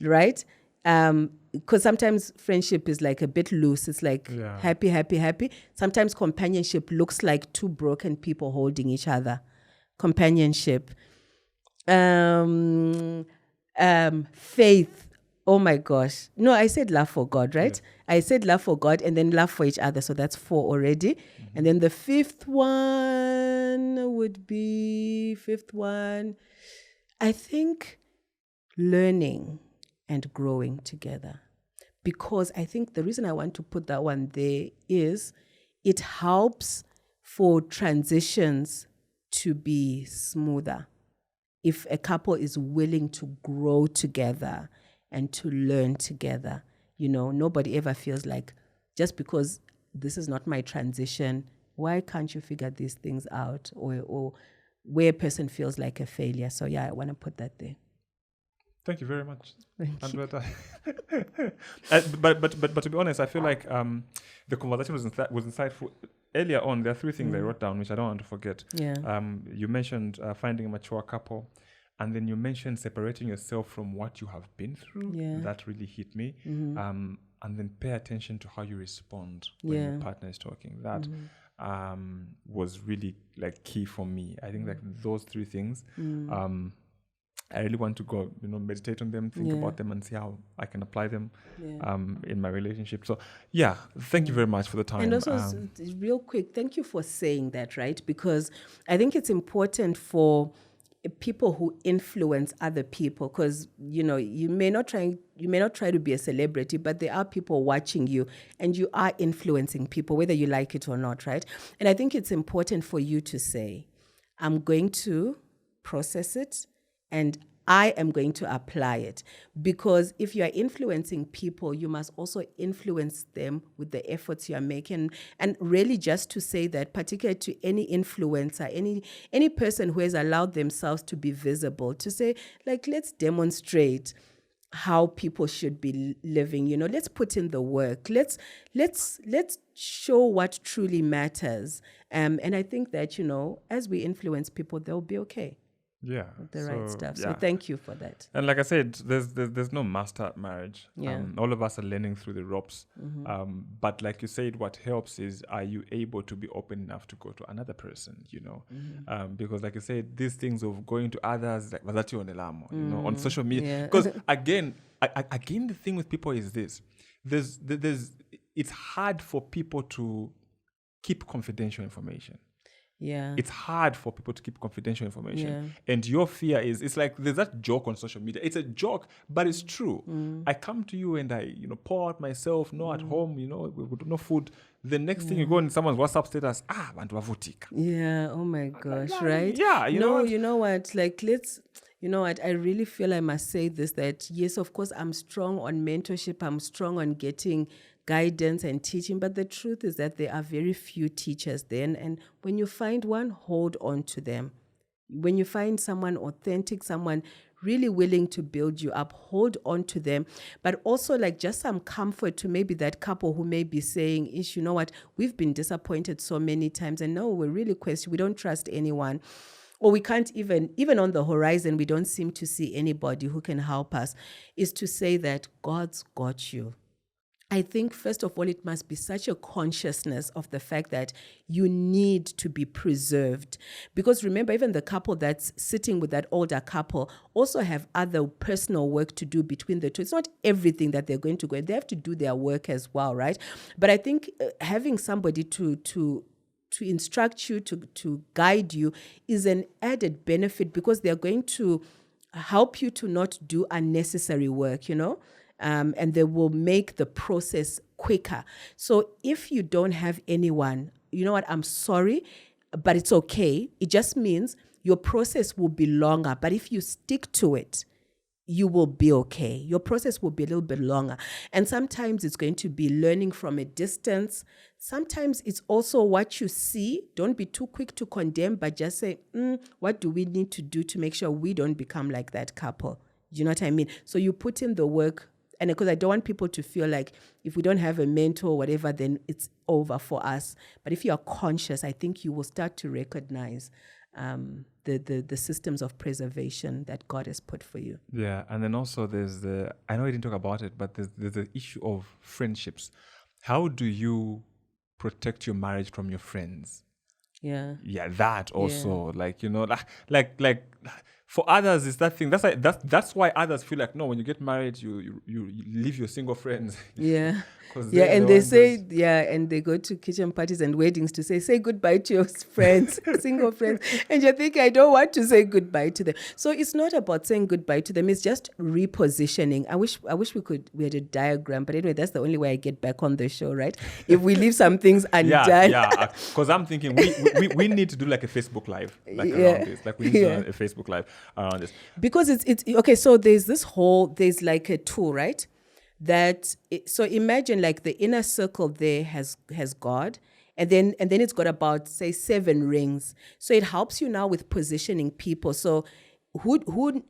right? Because sometimes friendship is like a bit loose. It's like happy. Sometimes companionship looks like 2 broken people holding each other. Companionship. Faith. Oh my gosh. No, I said love for God, right? Yeah. I said love for God and then love for each other. So that's 4 already. Mm-hmm. And then the 5th one would be, I think learning and growing together. Because I think the reason I want to put that one there is it helps for transitions to be smoother. if a couple is willing to grow together and to learn together, nobody ever feels like, just because this is not my transition, why can't you figure these things out? Or where a person feels like a failure. So yeah, I want to put that there.
Thank you very much.
Thank you.
But to be honest, I feel like the conversation was insightful. Earlier on, there are 3 things I wrote down, which I don't want to forget.
Yeah.
You mentioned finding a mature couple, and then you mentioned separating yourself from what you have been through.
Yeah.
That really hit me. And then pay attention to how you respond when your partner is talking. That was really like key for me. I think like those 3 things. I really want to go, meditate on them, think about them, and see how I can apply them in my relationship. So, thank you very much for the time.
And also, real quick, thank you for saying that, right? Because I think it's important for people who influence other people, because you may not try to be a celebrity, but there are people watching you, and you are influencing people, whether you like it or not, right? And I think it's important for you to say, I'm going to process it, and I am going to apply it. Because if you are influencing people, you must also influence them with the efforts you are making. And really, just to say that, particularly to any influencer, any person who has allowed themselves to be visible, to say, like, let's demonstrate how people should be living. Let's put in the work. Let's show what truly matters. And I think that, as we influence people, they'll be okay.
Yeah,
the right stuff. So thank you for that.
And like I said, there's no master at marriage.
Yeah.
All of us are learning through the ropes. But like you said, what helps is, are you able to be open enough to go to another person? Because like I said, these things of going to others, like on social media. Because again, the thing with people is this: it's hard for people to keep confidential information.
Yeah.
It's hard for people to keep confidential information. And your fear is, it's like there's that joke on social media. It's a joke, but it's true. I come to you and I, pour out myself, at home, we no food. The next thing you go in someone's WhatsApp status, bantu vavutika.
Yeah, oh my gosh, right?
Yeah, you know
what? Like, I really feel I must say this, that yes, of course, I'm strong on mentorship. I'm strong on getting guidance and teaching, but the truth is that there are very few teachers then. And when you find one, hold on to them. When you find someone authentic, someone really willing to build you up, hold on to them. But also, like, just some comfort to maybe that couple who may be saying, Ish, you know what, we've been disappointed so many times, and no, we're really questioning, we don't trust anyone. Or we can't even on the horizon, we don't seem to see anybody who can help us, is to say that God's got you. I think, first of all, it must be such a consciousness of the fact that you need to be preserved. Because remember, even the couple that's sitting with that older couple also have other personal work to do between the two. It's not everything that they're going to go. They have to do their work as well, right? But I think having somebody to instruct you, to guide you, is an added benefit, because they're going to help you to not do unnecessary work, and they will make the process quicker. So if you don't have anyone, you know what, I'm sorry, but it's okay. It just means your process will be longer. But if you stick to it, you will be okay. Your process will be a little bit longer. And sometimes it's going to be learning from a distance. Sometimes it's also what you see. Don't be too quick to condemn, but just say, what do we need to do to make sure we don't become like that couple? Do you know what I mean? So you put in the work. And because I don't want people to feel like if we don't have a mentor or whatever, then it's over for us. But if you are conscious, I think you will start to recognize the systems of preservation that God has put for you.
Yeah, and then also there's I know you didn't talk about it, but there's the issue of friendships. How do you protect your marriage from your friends?
Yeah.
Yeah, that also, like for others, it's that thing. That's why others feel like, no, when you get married, you leave your single friends.
Yeah. And they say, and they go to kitchen parties and weddings to say goodbye to your friends, single friends. And you think, I don't want to say goodbye to them. So it's not about saying goodbye to them. It's just repositioning. I wish we had a diagram, but anyway, that's the only way I get back on the show, right? If we leave some things undone.
Because I'm thinking we need to do like a Facebook Live, around this. Like we need to do a Facebook Live. around this?
Because it's okay. So there's like a tool, right? So imagine like the inner circle there has God, and then it's got about, say, 7 rings. So it helps you now with positioning people. So who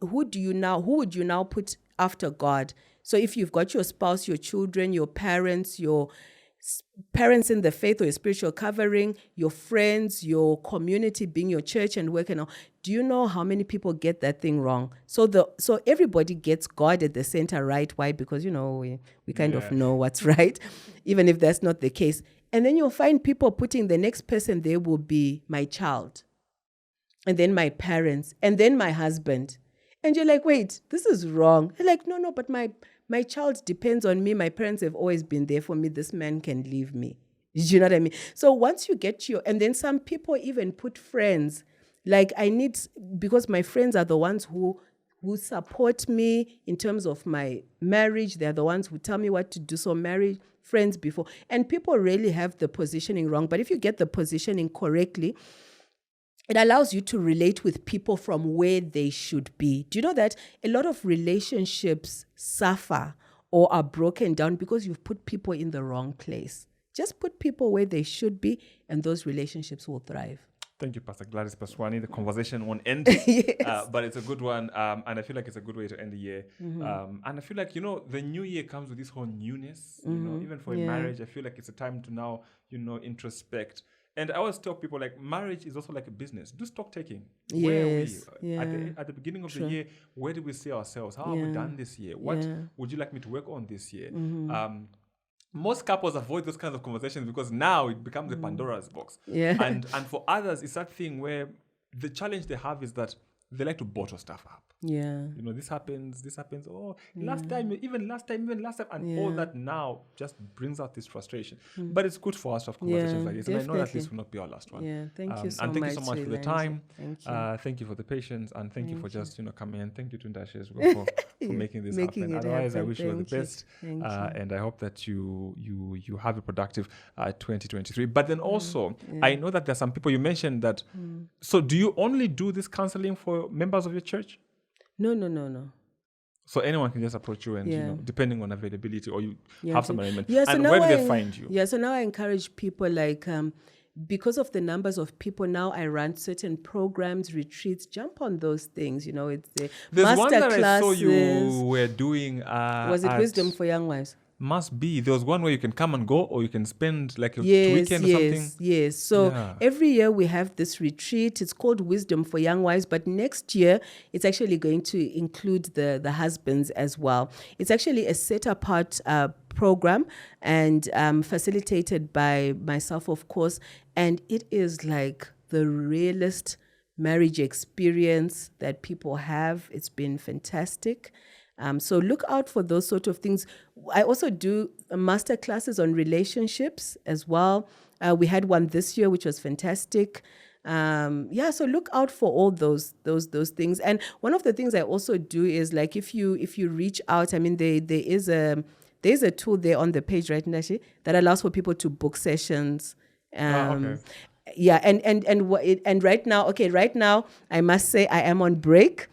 would you now put after God? So if you've got your spouse, your children, your parents in the faith or your spiritual covering, your friends, your community being your church and work and all, do you know how many people get that thing wrong? So everybody gets God at the center, right? Why? Because, we kind of know what's right, even if that's not the case. And then you'll find people putting the next person there will be my child, and then my parents, and then my husband. And you're like, wait, this is wrong. They're like, no, but my child depends on me. My parents have always been there for me. This man can leave me. Do you know what I mean? So once you get and then some people even put friends. Like because my friends are the ones who support me in terms of my marriage. They're the ones who tell me what to do. So married friends before. And people really have the positioning wrong. But if you get the positioning correctly, it allows you to relate with people from where they should be. Do you know that a lot of relationships suffer or are broken down because you've put people in the wrong place? Just put people where they should be, and those relationships will thrive.
Thank you, Pastor Gladys Paswani. The conversation won't end,
yes.
But it's a good one. And I feel like it's a good way to end the year. And I feel like, the new year comes with this whole newness, even for a marriage. I feel like it's a time to now, introspect. And I always tell people, like, marriage is also like a business. Do stock taking.
Yes.
Where are we?
Yeah.
At the beginning of the year, where do we see ourselves? How have we done this year? What would you like me to work on this year? Most couples avoid those kinds of conversations because now it becomes a Pandora's box.
Yeah.
And for others, it's that thing where the challenge they have is that they like to bottle stuff up.
Yeah.
This happens. Oh, last time, and all that now just brings out this frustration. But it's good for us to have conversations like this.
Definitely.
And I know that this will not be our last one.
Yeah, thank you so much.
And thank you so much for the time.
Thank you.
Thank you for the patience, and thank you for just coming in. Thank you to Ndashe as well for making this happen. Otherwise, I wish you all the best.
Thank you.
And I hope that you have a productive 2023. But then also, I know that there's some people you mentioned that. So do you only do this counseling for members of your church?
No.
So anyone can just approach you and, depending on availability, or you have some arrangement.
Yeah, so
and
now
where do they find you?
Yeah, so now I encourage people because of the numbers of people, now I run certain programs, retreats, jump on those things. It's the
There's one that
master
I saw you
classes.
were doing.
Was it Wisdom for Young Wives?
Must be. There was one where you can come and go, or you can spend like a weekend or something.
Yes. So every year we have this retreat. It's called Wisdom for Young Wives, but next year it's actually going to include the husbands as well. It's actually a set-apart program and facilitated by myself, of course, and it is like the realest marriage experience that people have. It's been fantastic. So look out for those sort of things. I also do master classes on relationships as well. We had one this year, which was fantastic. So look out for all those things. And one of the things I also do is, like, if you reach out, I mean, there is a tool there on the page, right, Ndashi, that allows for people to book sessions.
Okay.
Yeah, and right now I must say I am on break.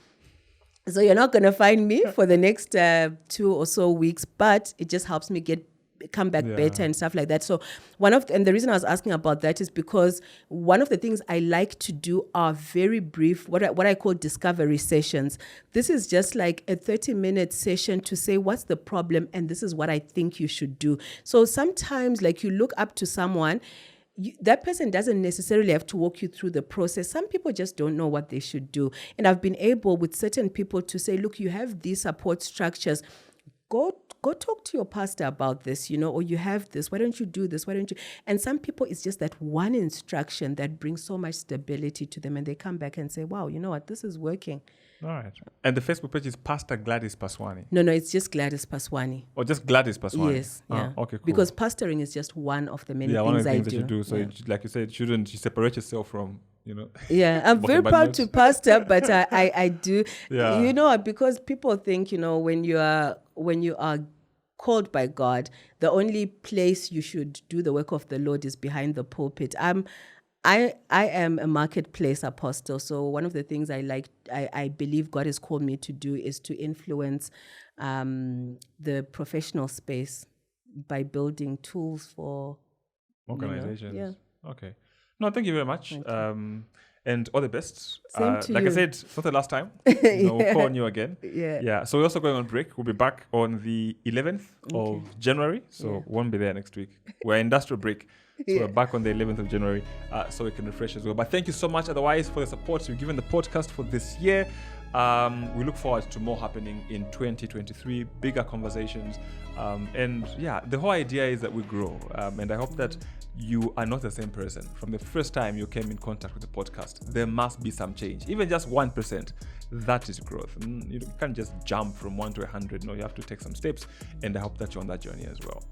So you're not going to find me for the next 2 or so weeks, but it just helps me come back better and stuff like that. So and the reason I was asking about that is because one of the things I like to do are very brief, what I call discovery sessions. This is just like a 30-minute session to say what's the problem and this is what I think you should do. So sometimes, like, you look up to someone, that person doesn't necessarily have to walk you through the process. Some people just don't know what they should do. And I've been able with certain people to say, look, you have these support structures. Go talk to your pastor about this, or you have this. Why don't you do this? Why don't you? And some people, it's just that one instruction that brings so much stability to them. And they come back and say, wow, you know what? This is working.
All right. And the Facebook page is Pastor Gladys Paswani.
No, it's just Gladys Paswani.
Or just Gladys Paswani?
Yes. Yeah.
Okay, cool.
Because pastoring is just one of the many things I do.
one of the things that you do. So, like you said, shouldn't you separate yourself from,
Yeah, I'm very proud to pastor, but I do.
Yeah.
Because people think, when you are called by God, the only place you should do the work of the Lord is behind the pulpit. I am a marketplace apostle. So one of the things I believe God has called me to do is to influence the professional space by building tools for
organizations.
Yeah.
Okay. No, thank you very much. And all the best.
Same to
like
you.
I said, it's not the last time. We'll call on you again.
Yeah.
Yeah. So we're also going on break. We'll be back on the 11th of January. So we won't be there next week. We're industrial break. So we're back on the 11th of January, so we can refresh as well. But thank you so much otherwise for the support you've given the podcast for this year. We look forward to more happening in 2023, bigger conversations. And yeah, the whole idea is that we grow. And I hope that you are not the same person. From the first time you came in contact with the podcast, there must be some change. Even just 1%, that is growth. You can't just jump from 1 to 100. No, you have to take some steps. And I hope that you're on that journey as well.